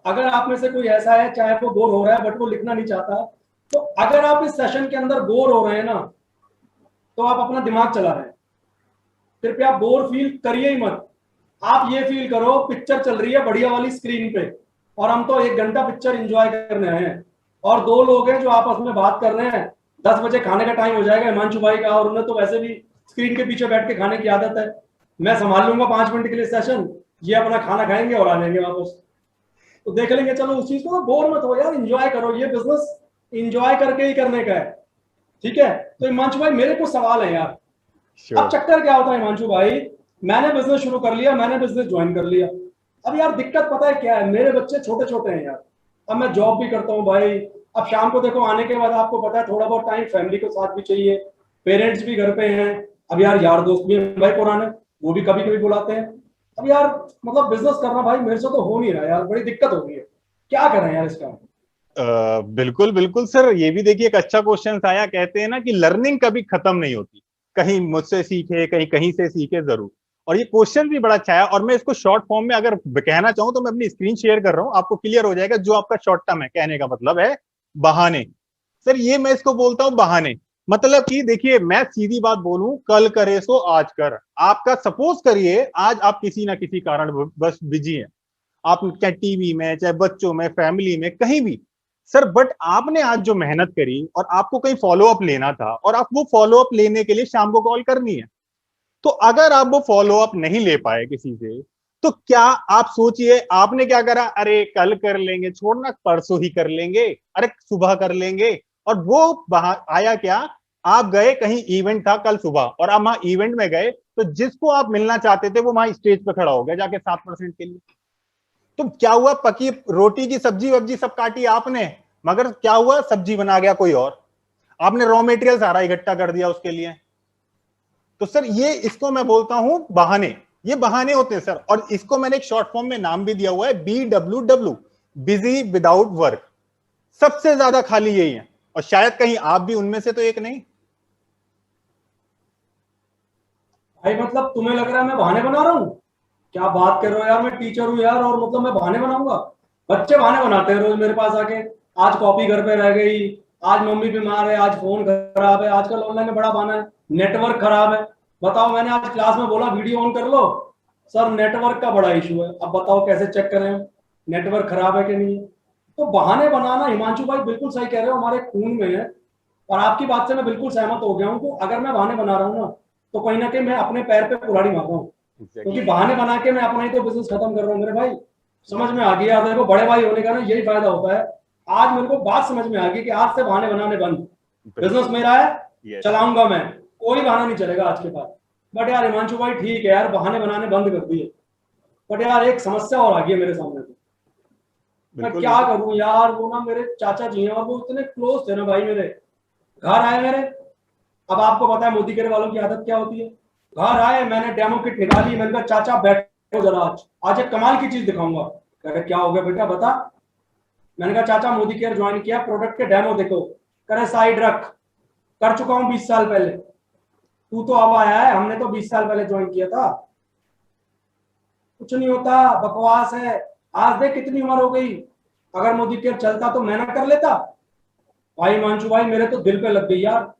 अगर आप में से कोई ऐसा है चाहे वो बोर हो रहा है बट वो लिखना नहीं चाहता, तो अगर आप इस सेशन के अंदर बोर हो रहे हैं ना, तो आप अपना दिमाग चला रहे हैं। कृपया बोर फील करिए ही मत। आप ये फील करो पिक्चर चल रही है बढ़िया वाली स्क्रीन पे और हम तो 1 घंटा पिक्चर एंजॉय करने आए हैं, और 2 लोग हैं जो आपस में बात कर रहे हैं। 10 बजे खाने का टाइम हो जाएगा हिमांशु भाई का, और उन्हें तो वैसे भी स्क्रीन के पीछे बैठ के खाने की आदत है। मैं संभाल लूंगा 5 मिनट के लिए सेशन, ये अपना खाना खाएंगे और आ जाएंगे वापस, तो देख लेंगे। चलो उस चीज को बोर मत हो यार, एंजॉय करो, ये बिजनेस एंजॉय करके ही करने का है, ठीक है? तो हिमांशु भाई मेरे कुछ सवाल है यार। अब चक्कर क्या होता है हिमांशु भाई, मैंने बिजनेस शुरू कर लिया, मैंने बिजनेस ज्वाइन कर लिया। अब यार दिक्कत पता है क्या है, मेरे बच्चे छोटे छोटे हैं यार, अब मैं जॉब भी करता हूँ भाई। अब शाम को देखो आने के बाद आपको पता है थोड़ा बहुत टाइम फैमिली के साथ भी चाहिए, पेरेंट्स भी घर पे हैं। अब यार दोस्त भी हैं भाई पुराने, वो भी कभी कभी बुलाते हैं। अब यार मतलब बिजनेस करना भाई मेरे से तो हो नहीं रहा यार, बड़ी दिक्कत हो गई है, क्या करें यार इसका? बिल्कुल बिल्कुल सर, ये भी देखिए एक अच्छा क्वेश्चन आया। कहते हैं ना कि लर्निंग कभी खत्म नहीं होती, कहीं मुझसे सीखे कहीं कहीं से सीखे जरूर। और ये क्वेश्चन भी बड़ा अच्छा है, और मैं इसको शॉर्ट फॉर्म में अगर कहना चाहूं तो मैं अपनी स्क्रीन शेयर कर रहा हूं, आपको क्लियर हो जाएगा। जो आपका शॉर्ट टर्म है, कहने का मतलब है बहाने। सर ये मैं इसको बोलता हूं बहाने। मतलब कि देखिए मैं सीधी बात बोलूं, कल करे सो आज कर। आपका सपोज करिए आज आप किसी ना किसी कारण बस बिजी हैं, आप चाहे टीवी में, चाहे बच्चों में, फैमिली में, कहीं भी। सर बट आपने आज जो मेहनत करी और आपको कहीं फॉलो अप लेना था, और आप वो फॉलो अप लेने के लिए शाम को कॉल करनी है, तो अगर आप वो फॉलो अप नहीं ले पाए किसी से, तो क्या आप सोचिए आपने क्या करा, अरे कल कर लेंगे, छोड़ना परसों ही कर लेंगे, अरे सुबह कर लेंगे। और वो आया क्या, आप गए कहीं, इवेंट था कल सुबह, और आप वहां इवेंट में गए, तो जिसको आप मिलना चाहते थे वो वहां स्टेज पे खड़ा हो गया जाके 7% के लिए। तो क्या हुआ, पकी रोटी की सब्जी वब्जी सब काटी आपने, मगर क्या हुआ, सब्जी बना गया कोई और, आपने रॉ मटेरियल सारा इकट्ठा कर दिया उसके लिए। तो सर ये इसको मैं बोलता हूं बहाने, ये बहाने होते हैं सर। और इसको मैंने एक शॉर्ट फॉर्म में नाम भी दिया हुआ है, BWW, बिजी विदाउट वर्क। सबसे ज्यादा खाली यही है, और शायद कहीं आप भी उनमें से तो एक नहीं। भाई मतलब तुम्हें लग रहा है मैं बहाने बना रहा हूँ? क्या बात कर रहे हो यार, मैं टीचर हूँ यार, और मतलब मैं बहाने बनाऊंगा? बच्चे बहाने बनाते हैं रोज मेरे पास आके, आज कॉपी घर पे रह गई, आज मम्मी बीमार है, आज फोन खराब है। आजकल ऑनलाइन में बड़ा बहाना है, नेटवर्क खराब है। बताओ, मैंने आज क्लास में बोला वीडियो ऑन कर लो, सर नेटवर्क का बड़ा इशू है। अब बताओ कैसे चेक करें नेटवर्क खराब है कि नहीं? तो बहाने बनाना हिमांशु भाई बिल्कुल सही कह रहे हो, हमारे खून में है। और आपकी बात से मैं बिल्कुल सहमत हो गया हूँ कि अगर मैं बहाने बना रहा हूँ ना, तो कहीं ना कहीं मैं अपने पैर पे कुल्हाड़ी मार रहा हूँ। क्योंकि बहाने बना के मैं अपना ही तो बिजनेस खत्म कर रहा हूँ मेरे भाई। समझ में आ गया, देखो बड़े भाई होने का ना यही फायदा होता है। आज मेरे को बात समझ में आ गई कि आज से बहाने बनाने बंद, बिजनेस मेरा है, चलाऊंगा मैं, कोई बहाना नहीं चलेगा आज के बाद। बट यार हिमांशु भाई ठीक है यार, बहाने बनाने बंद कर दिए, बट यार एक समस्या और आ गई है मेरे सामने। मैं क्या करूं यार, वो ना मेरे चाचा जी हैं और वो इतने क्लोज थे ना भाई, मेरे घर आए मेरे। अब आपको पता है मोदी केयर वालों की आदत क्या होती है। घर आए, मैंने डेमो किट निकाली, मैंने कहा चाचा बैठो जरा, आज एक कमाल की चीज दिखाऊंगा। कह रहे क्या हो गया बेटा बता। मैंने कहा चाचा मोदी केयर ज्वाइन किया, प्रोडक्ट के डेमो देखो। कह रहे साइड रख, कर चुका हूं 20 साल पहले, तू तो अब आया है, हमने तो 20 साल पहले ज्वाइन किया था। कुछ नहीं होता, बकवास है। आज देख कितनी उम्र हो गई, अगर मोदी केयर चलता तो मैं ना कर लेता। भाई हिमांशु भाई मेरे तो दिल पे लग गई यार।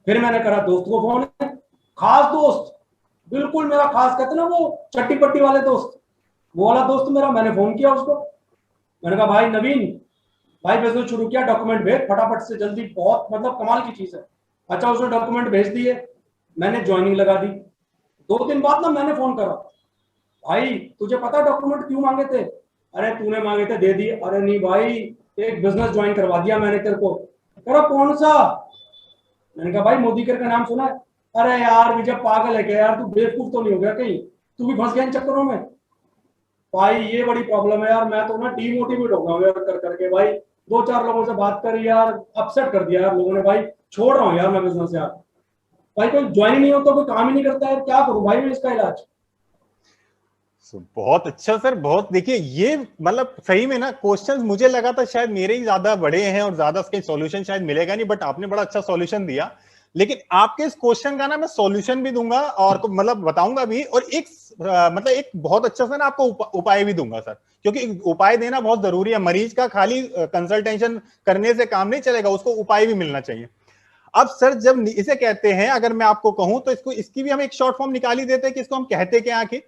फिर मैंने करा दोस्त को फोन, खास दोस्त, बिल्कुल मेरा खास, कहते ना वो चट्टी पट्टी वाले दोस्त, वो वाला दोस्त मेरा। मैंने फोन किया उसको, मैंने कहा भाई नवीन भाई बिजनेस शुरू किया, डॉक्यूमेंट भेज फटाफट से जल्दी, बहुत मतलब कमाल की चीज है। अच्छा उसने डॉक्यूमेंट भेज दिए, मैंने ज्वाइनिंग लगा दी। 2 दिन बाद ना मैंने फोन करा, भाई तुझे पता डॉक्यूमेंट क्यों मांगे थे? अरे तूने मांगे थे दे दिए। अरे नहीं भाई, एक बिजनेस ज्वाइन करवा दिया मैंने तेरे को। कह रहा कौन सा? मैंने कहा भाई मोदी केयर का नाम सुना है? अरे यार विजय पागल है क्या यार, तू बेवकूफ तो नहीं हो गया कहीं, तू भी फंस गया इन चक्करों में? भाई ये बड़ी प्रॉब्लम है यार, मैं तो ना डीमोटिवेट हो गया यार कर करके भाई। 2-4 लोगों से बात करी यार, अपसेट कर दिया यार लोगों ने भाई। छोड़ रहा हूँ यार मैं बिजनेस यार। भाई कोई ज्वाइन नहीं होता, कोई काम ही नहीं करता है, क्या करूं भाई मैं इसका इलाज? बहुत अच्छा सर, बहुत। देखिए ये मतलब सही में ना क्वेश्चंस मुझे लगा था शायद मेरे ही ज्यादा बड़े हैं और ज्यादा उसके सॉल्यूशन शायद मिलेगा नहीं, बट आपने बड़ा अच्छा सॉल्यूशन दिया। लेकिन आपके इस क्वेश्चन का ना मैं सॉल्यूशन भी दूंगा और मतलब बताऊंगा भी, और एक मतलब एक बहुत अच्छा सा ना आपको उपाय भी दूंगा सर, क्योंकि उपाय देना बहुत जरूरी है। मरीज का खाली कंसल्टेशन करने से काम नहीं चलेगा, उसको उपाय भी मिलना चाहिए। अब सर जब इसे कहते हैं, अगर मैं आपको कहूं तो इसको, इसकी भी हम एक शॉर्ट फॉर्म निकाल ही देते हैं कि इसको हम कहते क्या आखिर।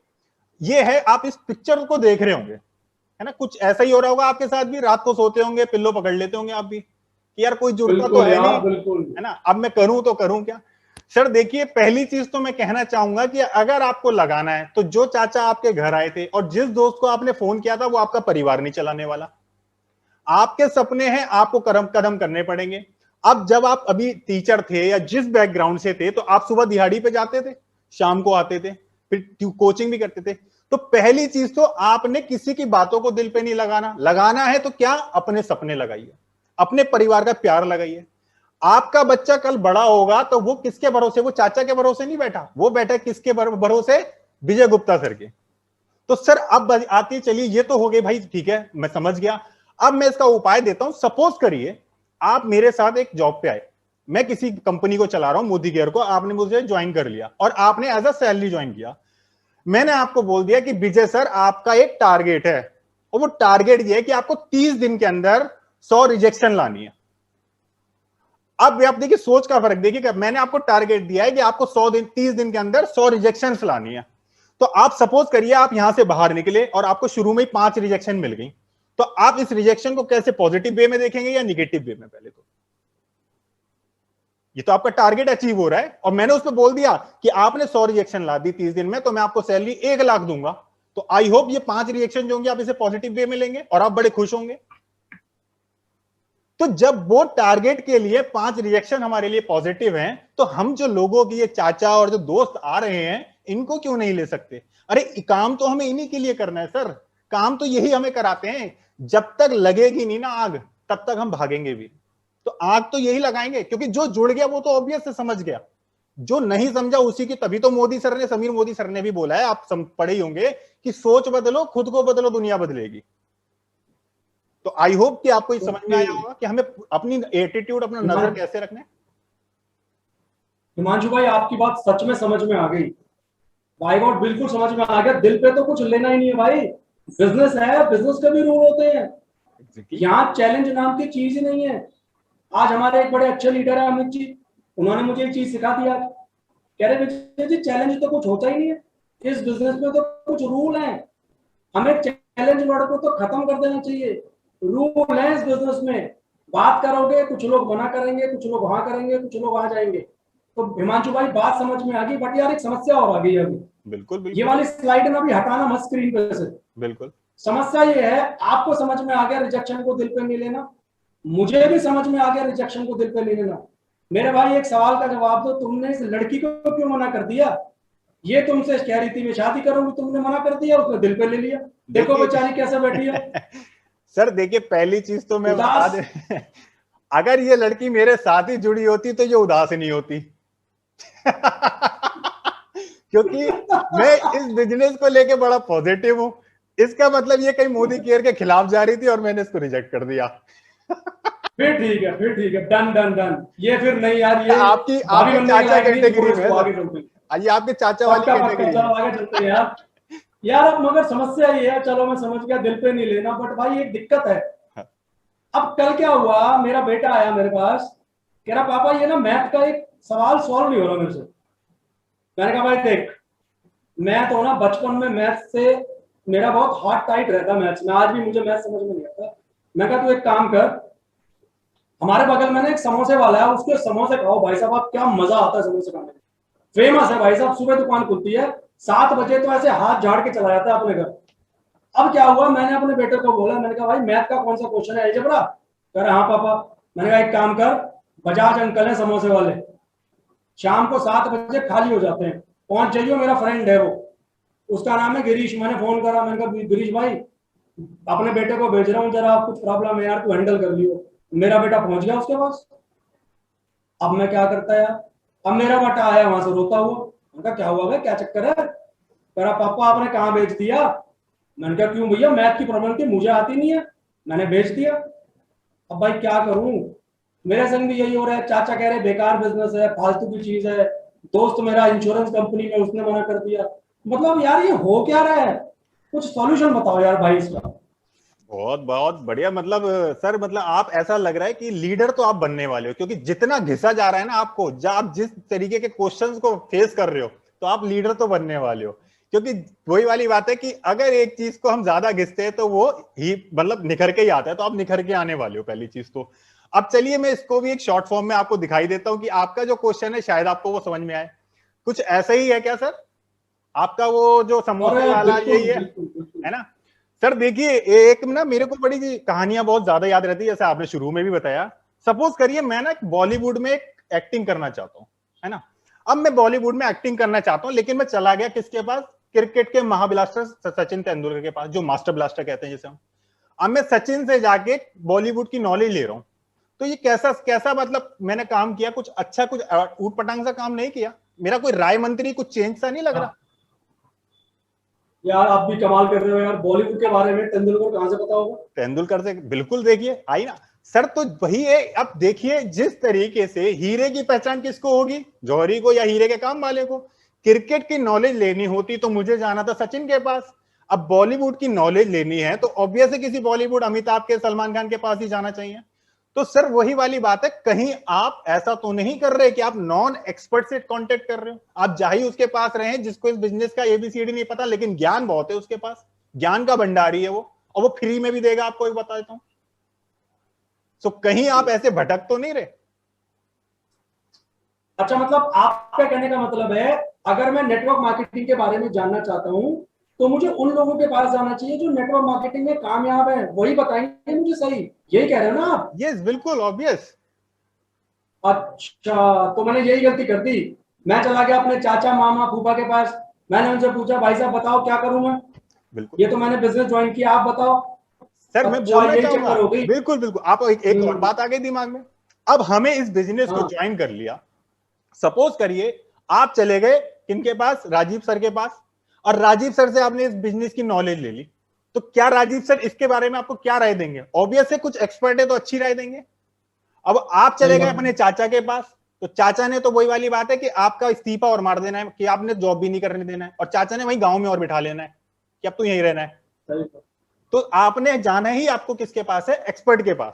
ये है, आप इस पिक्चर को देख रहे होंगे, है ना, कुछ ऐसा ही हो रहा होगा आपके साथ भी, रात को सोते होंगे पिल्लो पकड़ लेते होंगे आप भी कि यार कोई जुड़ता तो है नहीं, है ना, अब मैं करूं तो करूं क्या। सर देखिए पहली चीज तो मैं कहना चाहूंगा कि अगर आपको लगाना है तो जो चाचा आपके घर आए थे और जिस दोस्त को आपने फोन किया था वो आपका परिवार नहीं चलाने वाला। आपके सपने हैं, आपको कदम करने पड़ेंगे। अब जब आप अभी टीचर थे या जिस बैकग्राउंड से थे, तो आप सुबह दिहाड़ी पे जाते थे, शाम को आते थे, फिर कोचिंग भी करते थे। तो पहली चीज तो आपने किसी की बातों को दिल पे नहीं लगाना। लगाना है तो क्या, अपने सपने लगाइए, अपने परिवार का प्यार लगाइए। आपका बच्चा कल बड़ा होगा तो वो किसके भरोसे, वो चाचा के भरोसे नहीं बैठा, वो बैठा किसके भरोसे, विजय गुप्ता सर के। तो सर अब आती चलिए, ये तो हो गई भाई, ठीक है मैं समझ गया। अब मैं इसका उपाय देता हूं। सपोज करिए आप मेरे साथ एक जॉब पे आए, मैं किसी कंपनी को चला रहा हूं मोदी केयर को, आपने मुझे ज्वाइन कर लिया और आपने एज अ सैलरी ज्वाइन किया। मैंने आपको बोल दिया कि विजय सर आपका एक टारगेट है, और वो टारगेट ये है कि आपको 30 दिन के अंदर 100 रिजेक्शन लानी है। अब आप देखिए सोच का फर्क देखिए, मैंने आपको टारगेट दिया है कि आपको 30 दिन के अंदर 100 रिजेक्शन लानी है। तो आप सपोज करिए आप यहां से बाहर निकले और आपको शुरू में ही 5 रिजेक्शन मिल गई, तो आप इस रिजेक्शन को कैसे, पॉजिटिव वे में देखेंगे या निगेटिव वे में? पहले तो ये तो आपका टारगेट अचीव हो रहा है, और मैंने उसमें बोल दिया कि आपने 100 रिजेक्शन ला दी 30 दिन में, तो मैं आपको सैलरी 1 लाख दूंगा। तो आई होप ये 5 रिजेक्शन जो होंगे आप इसे पॉजिटिव वे में लेंगे और आप बड़े खुश होंगे। तो जब वो टारगेट के लिए 5 रिजेक्शन हमारे लिए पॉजिटिव हैं, तो हम जो लोगों की ये चाचा और जो दोस्त आ रहे हैं, इनको क्यों नहीं ले सकते? अरे काम तो हमें इन्हीं के लिए करना है सर, काम तो यही हमें कराते हैं। जब तक लगेगी नहीं ना आग, तब तक हम भागेंगे भी। तो आग तो यही लगाएंगे, क्योंकि जो जुड़ गया वो तो ऑब्वियस से समझ गया, जो नहीं समझा उसी की। तभी तो मोदी सर ने, समीर मोदी सर ने भी बोला है, आप पढ़े ही होंगे, कि सोच बदलो, खुद को बदलो, दुनिया बदलेगी। तो आई होप कि आपको समझ में आया होगा कि हमें अपनी एटीट्यूड, अपना नजर कैसे रखना है। हिमांशु भाई आपकी बात सच में समझ में आ गई, बाय गॉड बिल्कुल समझ में आ गया। दिल पे तो कुछ लेना ही नहीं है भाई, बिजनेस है, बिजनेस के भी रूल होते हैं। यहाँ चैलेंज नाम की चीज ही नहीं है। आज हमारे एक बड़े अच्छे लीडर है अमित जी, उन्होंने मुझे एक चीज सिखा दी आज। कह रहे विजय जी चैलेंज तो कुछ होता ही नहीं है, इस बिजनेस में तो कुछ रूल हैं, हमें चैलेंज वर्ड को तो खत्म कर देना चाहिए। रूल है इस बिजनेस में, बात करोगे कुछ लोग मना करेंगे, कुछ लोग वहां करेंगे, कुछ लोग वहां जाएंगे। तो हिमांशु भाई बात समझ में आ गई, बट यार एक समस्या और आ गई अभी। बिल्कुल बिल्कुल। ये वाली स्लाइड ना अभी हटाना मत स्क्रीन पे से। बिल्कुल। समस्या ये है, आपको समझ में आ गया रिजेक्शन को दिल पे नहीं लेना, मुझे भी समझ में आ गया रिजेक्शन को दिल पे नहीं लेना। मेरे भाई एक सवाल का जवाब दो, तुमने इस लड़की को क्यों मना कर दिया? ये तुमसे कह रही थी मैं शादी करूंगी, तुमने मना कर दिया, उसने दिल पे ले लिया। देखो बेचारी कैसे बैठी है। सर देखिए, पहली चीज तो मैं बता उदास। दे, अगर ये लड़की मेरे साथ ही जुड़ी होती तो ये उदास नहीं होती। क्योंकि मैं इस बिजनेस को लेके बड़ा पॉजिटिव हूं। इसका मतलब ये कहीं मोदी केयर के खिलाफ जा रही थी और मैंने इसको रिजेक्ट कर दिया। फिर ठीक है, फिर ठीक है, डन डन डन। ये फिर नहीं यार, ये आपकी चाचा कैटेगरी में आइए, आपके चाचा वाली कैटेगरी। चलो आगे चलते हैं यार। यार अब मगर समस्या ये है, चलो मैं समझ गया दिल पे नहीं लेना, बट भाई एक दिक्कत है। अब कल क्या हुआ, मेरा बेटा आया मेरे पास, कह रहा पापा ये ना मैथ का एक सवाल सॉल्व नहीं हो रहा मेरे से। मैंने कहा भाई देख, मैं तो ना बचपन में मैथ से मेरा बहुत हार्ट टाइट रहता मैथ्स में, आज भी मुझे मैथ समझ में नहीं आता। मैं कहा तू एक काम कर, हमारे बगल में ना एक समोसे वाला है, उसके समोसे खाओ भाई साहब, आप क्या मजा आता है समोसे खाने में। फेमस है भाई साहब, सुबह दुकान खुलती है 7 बजे, तो ऐसे हाथ झाड़ के चला जाता है अपने घर। अब क्या हुआ, मैंने अपने बेटे को बोला, मैंने कहा भाई मैथ का कौन सा क्वेश्चन है, अलजेब्रा? कह रहा हाँ पापा। मैंने कहा एक काम कर, बजाज अंकल है समोसे वाले, शाम को 7 बजे खाली हो जाते हैं, पहुंच जाइए, मेरा फ्रेंड है वो, उसका नाम है गिरीश। मैंने फोन करा, मैंने कहा गिरीश भाई अपने बेटे को भेज रहा हूँ, जरा कुछ प्रॉब्लम है यार, तू हैंडल कर लियो। मेरा बेटा पहुंच गया उसके पास। अब मैं क्या करता यार, अब मेरा बेटा आया वहां से रोता हुआ, मैंने कहा क्या हुआ भाई, क्या चक्कर है? कह रहा पापा आपने कहाँ भेज दिया? मैंने कहा क्यों भैया, मैथ की प्रॉब्लम थी, मुझे आती नहीं है, मैंने भेज दिया। अब भाई क्या करूं, मेरे संग भी यही हो रहा है, चाचा कह रहे बेकार बिजनेस है, फालतू की चीज है, दोस्त मेरा इंश्योरेंस कंपनी में, उसने मना कर दिया। मतलब यार ये हो क्या रहा है, कुछ सॉल्यूशन बताओ यार भाई इसका। बहुत बहुत बढ़िया। मतलब सर, मतलब आप, ऐसा लग रहा है कि लीडर तो आप बनने वाले हो, क्योंकि जितना घिसा जा रहा है ना आपको, आप जिस तरीके के क्वेश्चंस को फेस कर रहे हो, तो आप लीडर तो बनने वाले हो। क्योंकि वही वाली बात है कि अगर एक चीज को हम ज्यादा घिसते हैं तो वो ही मतलब निखर के ही आता है, तो आप निखर के आने वाले हो पहली चीज तो। अब चलिए मैं इसको भी एक शॉर्ट फॉर्म में आपको दिखाई देता हूं कि आपका जो क्वेश्चन है शायद आपको वो समझ में आए। कुछ ऐसा ही है क्या सर? आपका वो जो समोसे वाला यही है ना? सर देखिए, एक ना मेरे को बड़ी कहानियां बहुत ज्यादा याद रहती है, जैसे आपने शुरू में भी बताया। सपोज करिए मैं ना बॉलीवुड में एक्टिंग करना चाहता हूँ, है ना? अब मैं बॉलीवुड में एक्टिंग करना चाहता हूँ, लेकिन मैं चला गया किसके पास? क्रिकेट के महाब्लास्टर सचिन तेंदुलकर के पास, जो मास्टर ब्लास्टर कहते हैं जैसे हम। अब मैं सचिन से जाके बॉलीवुड की नॉलेज ले रहा हूँ, तो ये कैसा कैसा मतलब मैंने काम किया? कुछ अच्छा, कुछ ऊट पटांग सा काम नहीं किया। मेरा कोई राय मंत्री कुछ चेंज सा नहीं लग रहा। यार आप भी कमाल कर रहे हो यार, बॉलीवुड के बारे में तेंदुलकर कहां से पता होगा? तेंदुलकर से बिल्कुल, देखिए आई ना सर, तो वही है। अब देखिए, जिस तरीके से हीरे की पहचान किसको होगी? जौहरी को या हीरे के काम वाले को। क्रिकेट की नॉलेज लेनी होती तो मुझे जाना था सचिन के पास। अब बॉलीवुड की नॉलेज लेनी है तो ऑब्वियस है किसी बॉलीवुड अमिताभ के, सलमान खान के पास ही जाना चाहिए। तो सर वही वाली बात है, कहीं आप ऐसा तो नहीं कर रहे कि आप नॉन एक्सपर्ट से कांटेक्ट कर रहे हो? आप जा ही उसके पास रहे हैं जिसको इस बिजनेस का एबीसीडी नहीं पता, लेकिन ज्ञान बहुत है उसके पास, ज्ञान का भंडारी है वो, और वो फ्री में भी देगा आपको, एक बता देता हूं। सो कहीं आप ऐसे भटक तो नहीं रहे? अच्छा, मतलब आपका कहने का मतलब है अगर मैं नेटवर्क मार्केटिंग के बारे में जानना चाहता हूं तो मुझे उन लोगों के पास जाना चाहिए जो नेटवर्क मार्केटिंग में कामयाब है, वही बताएंगे मुझे, सही यही कह रहे हो ना आप? यस, बिल्कुल ऑब्वियस। अच्छा, तो मैंने यही गलती कर दी, मैं चला गया अपने चाचा मामा फूफा के पास, मैंने उनसे पूछा भाई साहब बताओ क्या करूं मैं? बिल्कुल, ये तो मैंने बिजनेस ज्वाइन किया, आप बताओ। सर मैं अच्छा, बोलना यही चाहूंगा, चक्कर हो गई। बिल्कुल बिल्कुल। आप एक और बात आ गई दिमाग में। अब हमें इस बिजनेस को ज्वाइन कर लिया, सपोज करिए आप चले गए किनके पास? राजीव सर के पास, और राजीव सर से आपने इस बिजनेस की नॉलेज ले ली। तो क्या राजीव सर इसके बारे में आपको क्या राय देंगे? ऑब्वियस है कुछ एक्सपर्ट है तो अच्छी राय देंगे। अब आप चले गए अपने चाचा के पास, तो चाचा ने तो वही वाली बात है कि आपका इस्तीफा और मार देना है, कि आपने जॉब भी नहीं करने देना है, और चाचा ने वही गांव में और बिठा लेना है कि अब तो यहीं रहना है। तो आपने जाना ही आपको किसके पास है? एक्सपर्ट के पास।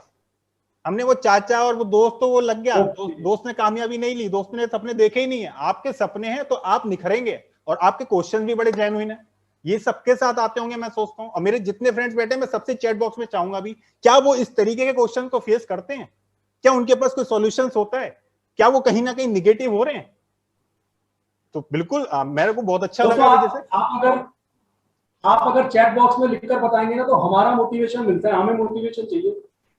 हमने वो चाचा और वो दोस्त तो वो लग गया, दोस्त ने कामयाबी नहीं ली, दोस्त ने सपने देखे ही नहीं है। आपके सपने हैं तो आप निखरेंगे, और आपके क्वेश्चन भी बड़े जेन्युइन है। ये सबके साथ आते होंगे मैं सोचता हूँ, और मेरे जितने फ्रेंड्स बैठे मैं सबसे चैट बॉक्स में चाहूंगा भी, क्या वो इस तरीके के क्वेश्चन को फेस करते हैं? क्या उनके पास कोई सॉल्यूशंस होता है? क्या वो कहीं ना कहीं निगेटिव हो रहे हैं? तो बिल्कुल मेरे को बहुत अच्छा लगा। जैसे आप अगर चैट बॉक्स में लिखकर बताएंगे ना तो हमारा मोटिवेशन मिलता है, हमें मोटिवेशन चाहिए,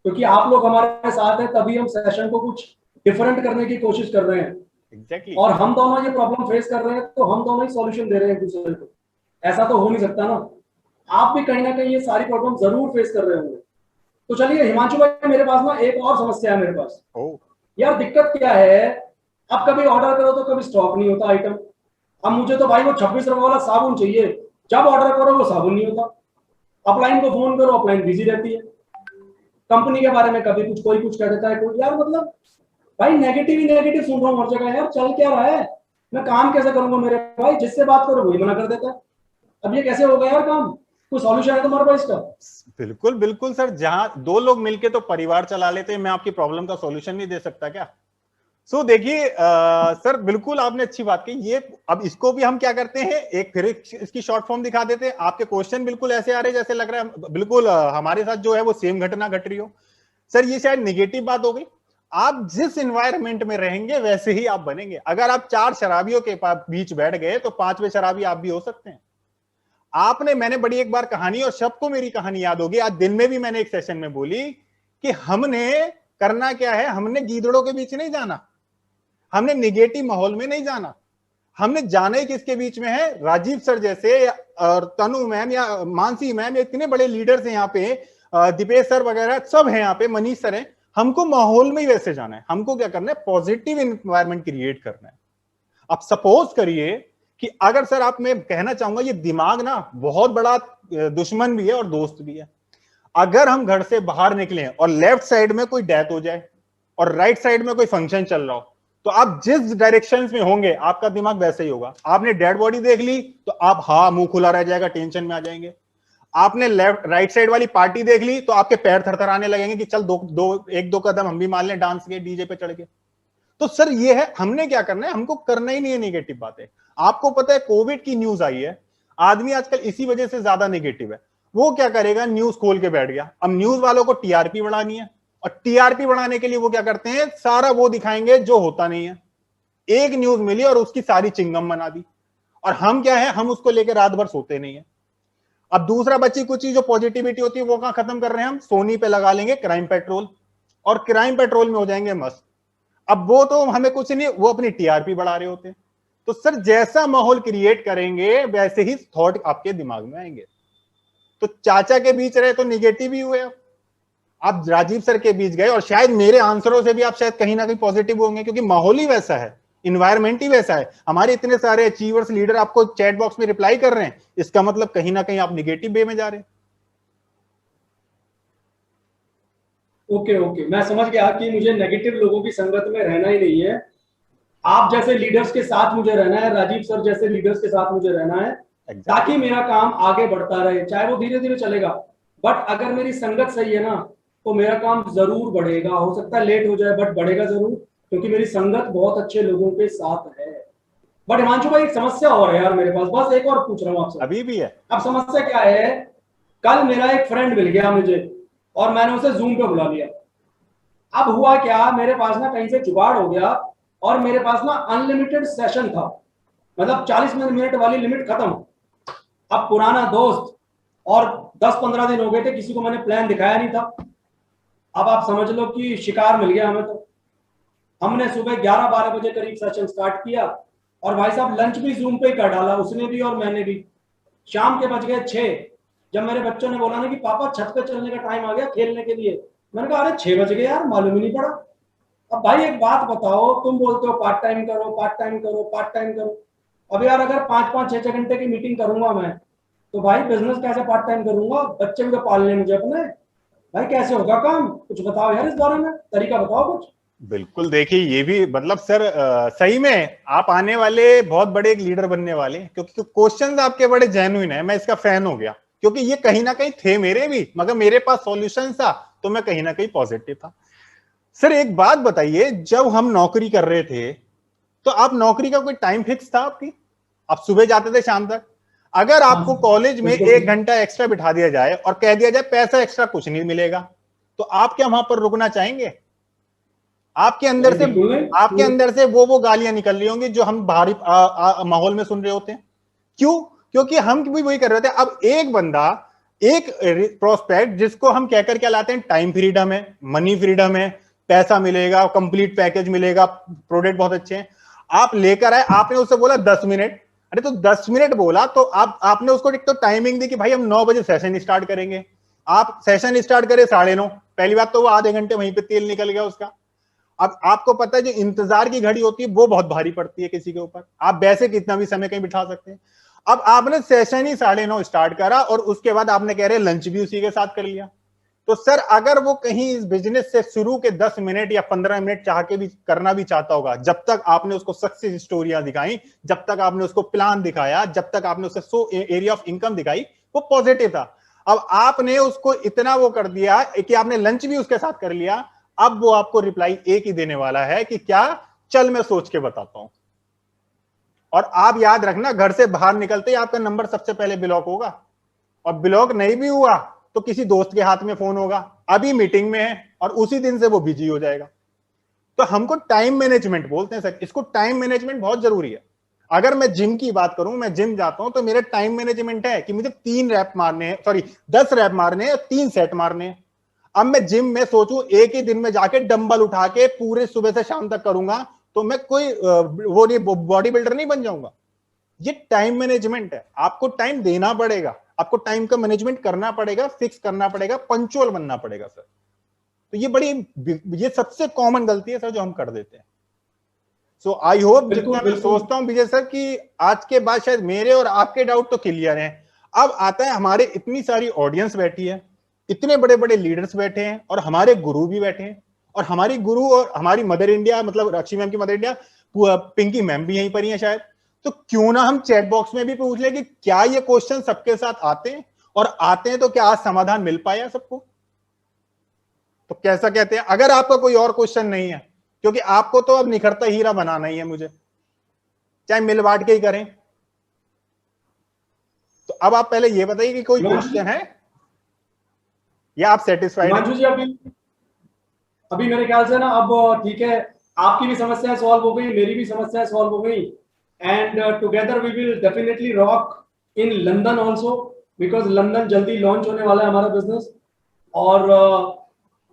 क्योंकि आप लोग हमारे साथ हैं तभी हम सेशन को कुछ डिफरेंट करने की कोशिश कर रहे हैं। Exactly. और हम दोनों ये प्रॉब्लम फेस कर रहे हैं तो हम दोनों ही सॉल्यूशन दे रहे हैं एक दूसरे को, ऐसा तो हो नहीं सकता ना। आप भी कहीं ना कहीं ये सारी प्रॉब्लम जरूर फेस कर रहे होंगे। तो चलिए हिमांशु भाई, मेरे पास ना एक और समस्या है मेरे पास। यार दिक्कत क्या है, अब कभी ऑर्डर करो तो कभी स्टॉक नहीं होता आइटम। अब मुझे तो भाई वो 26 रुपए वाला साबुन चाहिए, जब ऑर्डर करो वो साबुन नहीं होता। अपलाइन को फोन करो, अपलाइन बिजी रहती है। कंपनी के बारे में कभी कुछ कोई कुछ कह देता है कोई, यार मतलब भाई नेगेटिव ही नेगेटिव सुन रहा हूँ हर जगह। यार चल क्या रहा है, मैं काम कैसे करूंगा मेरे भाई, जिससे बात करो वही मना कर देता है। अब ये कैसे होगा यार काम, कोई सॉल्यूशन है तुम्हारे पास इसका? बिल्कुल बिल्कुल सर, जहां दो लोग मिलके तो परिवार चला लेते हैं, मैं आपकी प्रॉब्लम का सॉल्यूशन नहीं दे सकता क्या? देखिए सर, बिल्कुल आपने अच्छी बात कही। ये अब इसको भी हम क्या करते हैं, एक फिर इसकी शॉर्ट फॉर्म दिखा देते हैं। आपके क्वेश्चन बिल्कुल ऐसे आ रहे हैं जैसे लग रहा है बिल्कुल हमारे साथ जो है वो सेम घटना घट रही हो। सर ये शायद नेगेटिव बात हो गई। आप जिस एनवायरनमेंट में रहेंगे वैसे ही आप बनेंगे। अगर आप 4 शराबियों के बीच बैठ गए तो 5वें शराबी आप भी हो सकते हैं। मैंने बड़ी एक बार कहानी, और सबको मेरी कहानी याद होगी, आज दिन में भी मैंने एक सेशन में बोली कि हमने करना क्या है, हमने गीदड़ों के बीच नहीं जाना, हमने निगेटिव माहौल में नहीं जाना, हमने जाना ही किसके बीच में है, राजीव सर जैसे और तनु मैम या मानसी मैम, इतने बड़े लीडर्स हैं यहाँ पे, दीपेश सर वगैरह सब हैं यहाँ पे, मनीष सर हैं। हमको माहौल में ही वैसे जाना है। हमको क्या करना है, पॉजिटिव एनवायरनमेंट क्रिएट करना है। अब सपोज करिए कि अगर सर आप, मैं कहना चाहूंगा ये दिमाग ना बहुत बड़ा दुश्मन भी है और दोस्त भी है। अगर हम घर से बाहर निकले और लेफ्ट साइड में कोई डेथ हो जाए और राइट साइड में कोई फंक्शन चल रहा हो, तो आप जिस डायरेक्शन में होंगे आपका दिमाग वैसे ही होगा। आपने डेड बॉडी देख ली तो आप हाँ मुंह खुला रह जाएगा, टेंशन में आ जाएंगे। आपने लेफ्ट राइट साइड वाली पार्टी देख ली तो आपके पैर थरथराने लगेंगे कि चल एक दो कदम हम भी मान लें डांस के डीजे पे चढ़ के। तो सर ये है, हमने क्या करना है, हमको करना ही नहीं है नेगेटिव बातें। आपको पता है कोविड की न्यूज आई है, आदमी आजकल इसी वजह से ज्यादा नेगेटिव है। वो क्या करेगा, न्यूज खोल के बैठ गया। अब न्यूज वालों को टीआरपी बढ़ानी है, और टीआरपी बढ़ाने के लिए वो क्या करते हैं, सारा वो दिखाएंगे जो होता नहीं है। एक न्यूज मिली और उसकी सारी चिंगम बना दी, और हम क्या है, हम उसको लेकर रात भर सोते नहीं है। अब दूसरा बच्ची कुछ जो पॉजिटिविटी होती है वो कहां खत्म कर रहे हैं हम, सोनी पे लगा लेंगे क्राइम पेट्रोल, और क्राइम पेट्रोल में हो जाएंगे मस्त। अब वो तो हमें कुछ नहीं, वो अपनी टीआरपी बढ़ा रहे होते हैं। तो सर जैसा माहौल क्रिएट करेंगे वैसे ही थॉट आपके दिमाग में आएंगे। तो चाचा के बीच रहे तो निगेटिव ही हुए, आप राजीव सर के बीच गए और शायद मेरे आंसरों से भी आप शायद कहीं ना कहीं पॉजिटिव होंगे, क्योंकि माहौल ही वैसा है, इन्वायरमेंट ही वैसा है। हमारे इतने सारे अचीवर्स लीडर आपको चैट बॉक्स में रिप्लाई कर रहे हैं, इसका मतलब कहीं ना कहीं आप निगेटिव वे में जा रहे हैं। ओके, मैं समझ गया कि मुझे नेगेटिव लोगों की संगत में रहना ही नहीं है। आप जैसे लीडर्स के साथ मुझे रहना है, राजीव सर जैसे लीडर्स के साथ मुझे रहना है, ताकि मेरा काम आगे बढ़ता रहे, चाहे वो धीरे धीरे चलेगा। बट अगर मेरी संगत सही है ना तो मेरा काम जरूर बढ़ेगा। हो सकता है लेट हो जाए बट बढ़ेगा जरूर, क्योंकि मेरी संगत बहुत अच्छे लोगों के साथ है। बट हिमांशु भाई एक समस्या और है यार मेरे पास, बस एक और पूछ रहा हूँ आपसे। अभी भी है। अब समस्या क्या है, कल मेरा एक फ्रेंड मिल गया मुझे और मैंने उसे जूम पे बुला लिया। अब हुआ क्या, मेरे पास ना कहीं से जुगाड़ हो गया और मेरे पास ना अनलिमिटेड सेशन था, मतलब 40 मिनट वाली लिमिट खत्म। अब पुराना दोस्त और 10-15 दिन हो गए थे, किसी को मैंने प्लान दिखाया नहीं था। अब आप समझ लो कि शिकार मिल गया हमें। तो हमने सुबह 11-12 बजे करीब सेशन स्टार्ट किया और भाई साहब लंच भी जूम पे ही कर डाला, उसने भी और मैंने भी। शाम के बज गए 6, जब मेरे बच्चों ने बोला ना कि पापा छत पे चलने का टाइम आ गया खेलने के लिए, मैंने कहा अरे 6 बज गए यार, मालूम ही नहीं पड़ा। अब भाई एक बात बताओ, तुम बोलते हो पार्ट टाइम करो, पार्ट टाइम करो, पार्ट टाइम करो। अब यार अगर 5-5, 6-6 घंटे की मीटिंग करूंगा मैं, तो भाई बिजनेस कैसे पार्ट टाइम करूंगा, बच्चे भी तो पालने मुझे अपने। भाई कैसे होगा काम, कुछ बताओ यार इस बारे में, तरीका बताओ कुछ। बिल्कुल, देखिए ये भी मतलब सर सही में आप आने वाले बहुत बड़े एक लीडर बनने वाले, क्योंकि क्वेश्चंस आपके बड़े जेन्युइन है। मैं इसका फैन हो गया, क्योंकि ये कहीं ना कहीं थे मेरे भी, मगर मेरे पास सॉल्यूशन था तो मैं कहीं ना कहीं पॉजिटिव था। सर एक बात बताइए, जब हम नौकरी कर रहे थे तो आप नौकरी का कोई टाइम फिक्स था आपकी? आप सुबह जाते थे शाम तक। अगर आपको कॉलेज में 1 घंटा एक्स्ट्रा बिठा दिया जाए और कह दिया जाए पैसा एक्स्ट्रा कुछ नहीं मिलेगा, तो आप क्या वहां पर रुकना चाहेंगे? आपके अंदर से वो गालियां निकल रही होंगी जो हम बाहरी माहौल में सुन रहे होते हैं। क्यों? क्योंकि हम भी वही कर रहे होते हैं। अब एक बंदा, एक प्रोस्पेक्ट जिसको हम कहकर क्या लाते हैं, टाइम फ्रीडम है, मनी फ्रीडम है, पैसा मिलेगा, कंप्लीट पैकेज मिलेगा, प्रोडक्ट बहुत अच्छे हैं, आप लेकर आए, आपने उससे बोला 10 मिनट। अरे तो 10 मिनट बोला तो आपने उसको एक तो टाइमिंग दी कि भाई हम 9 बजे सेशन स्टार्ट करेंगे। आप सेशन स्टार्ट करे 9:30, पहली बात तो वो आधे घंटे वहीं पे तेल निकल गया उसका। अब आपको पता है जो इंतजार की घड़ी होती है वो बहुत भारी पड़ती है किसी के ऊपर, आप वैसे कितना भी समय कहीं बिठा सकते हैं। अब आपने सेशन ही 9:30 स्टार्ट करा और उसके बाद आपने कह रहे लंच भी उसी के साथ कर लिया। तो सर अगर वो कहीं इस बिजनेस से शुरू के 10 मिनट या 15 मिनट चाह के भी करना भी चाहता होगा, जब तक आपने उसको सक्सेस स्टोरियां दिखाई, जब तक आपने उसको प्लान दिखाया, जब तक आपने उसे एरिया ऑफ इनकम दिखाई, वो पॉजिटिव था। अब आपने उसको इतना वो कर दिया कि आपने लंच भी उसके साथ कर लिया, अब वो आपको रिप्लाई एक ही देने वाला है कि क्या, चल मैं सोच के बताता हूं। और आप याद रखना, घर से बाहर निकलते ही आपका नंबर सबसे पहले ब्लॉक होगा, और ब्लॉक नहीं भी हुआ तो किसी दोस्त के हाथ में फोन होगा, अभी मीटिंग में है, और उसी दिन से वो बिजी हो जाएगा। तो हमको टाइम मैनेजमेंट बोलते हैं सर, इसको टाइम मैनेजमेंट बहुत जरूरी है। अगर मैं जिम की बात करूं, मैं जिम जाता हूं तो मेरा टाइम मैनेजमेंट है कि मुझे 10 रैप मारने हैं, 3 सेट मारने हैं। अब मैं जिम में सोचूं एक ही दिन में जाके डंबल उठा के पूरे सुबह से शाम तक करूंगा, तो मैं कोई वो नहीं, बॉडी बिल्डर नहीं बन जाऊंगा। ये टाइम मैनेजमेंट है, आपको टाइम देना पड़ेगा, आपको टाइम का मैनेजमेंट करना पड़ेगा, फिक्स करना पड़ेगा, पंक्चुअल बनना पड़ेगा सर। तो ये सबसे कॉमन गलती है सर जो हम कर देते हैं। सो आई होप, जितना मैं सोचता हूं विजय सर कि आज के बाद शायद मेरे और आपके डाउट तो क्लियर हैं। अब आता है, हमारे इतनी सारी ऑडियंस बैठी है, इतने बड़े बड़े लीडर्स बैठे हैं, और हमारे गुरु भी बैठे हैं, और हमारी गुरु और हमारी मदर इंडिया, मतलब रक्षी मैम की मदर इंडिया, पिंकी मैम भी यहीं पर ही है शायद। तो क्यों ना हम चैट बॉक्स में भी पूछ ले कि क्या ये क्वेश्चन सबके साथ आते हैं, और आते हैं तो क्या आज समाधान मिल पाया सबको? तो कैसा कहते हैं, अगर आपका कोई और क्वेश्चन नहीं है, क्योंकि आपको तो अब निखरता हीरा बनाना ही है मुझे, चाहे मिल बांट के ही करें। तो अब आप पहले ये बताइए कि कोई क्वेश्चन है या आप सेटिस्फाइड हैं? जी अभी मेरे ख्याल से ना, अब ठीक है, आपकी भी समस्याएं सॉल्व हो गई, मेरी भी समस्याएं सॉल्व हो गई, and together we will definitely rock in London also, because London जल्दी लॉन्च होने वाला है हमारा बिजनेस, और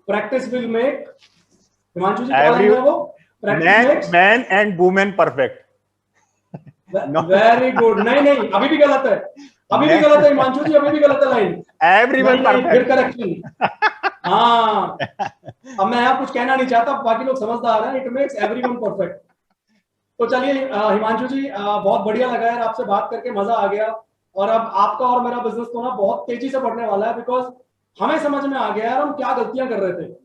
practice will make, Himanshu ji क्या है वो, man and women perfect. Very good. नहीं अभी भी गलत है, अभी भी गलत है हिमांशु जी, अभी भी गलत है लाइन, एवरीवन परफेक्ट। करेक्शन। हाँ, अब मैं यहाँ कुछ कहना नहीं चाहता, बाकी लोग समझदार हैं, इट मेक्स एवरीवन परफेक्ट। तो चलिए हिमांशु जी, बहुत बढ़िया लगा यार आपसे बात करके, मजा आ गया, और अब आपका और मेरा बिजनेस तो ना बहुत तेजी से बढ़ने वाला है, बिकॉज हमें समझ में आ गया यार हम क्या गलतियां कर रहे थे।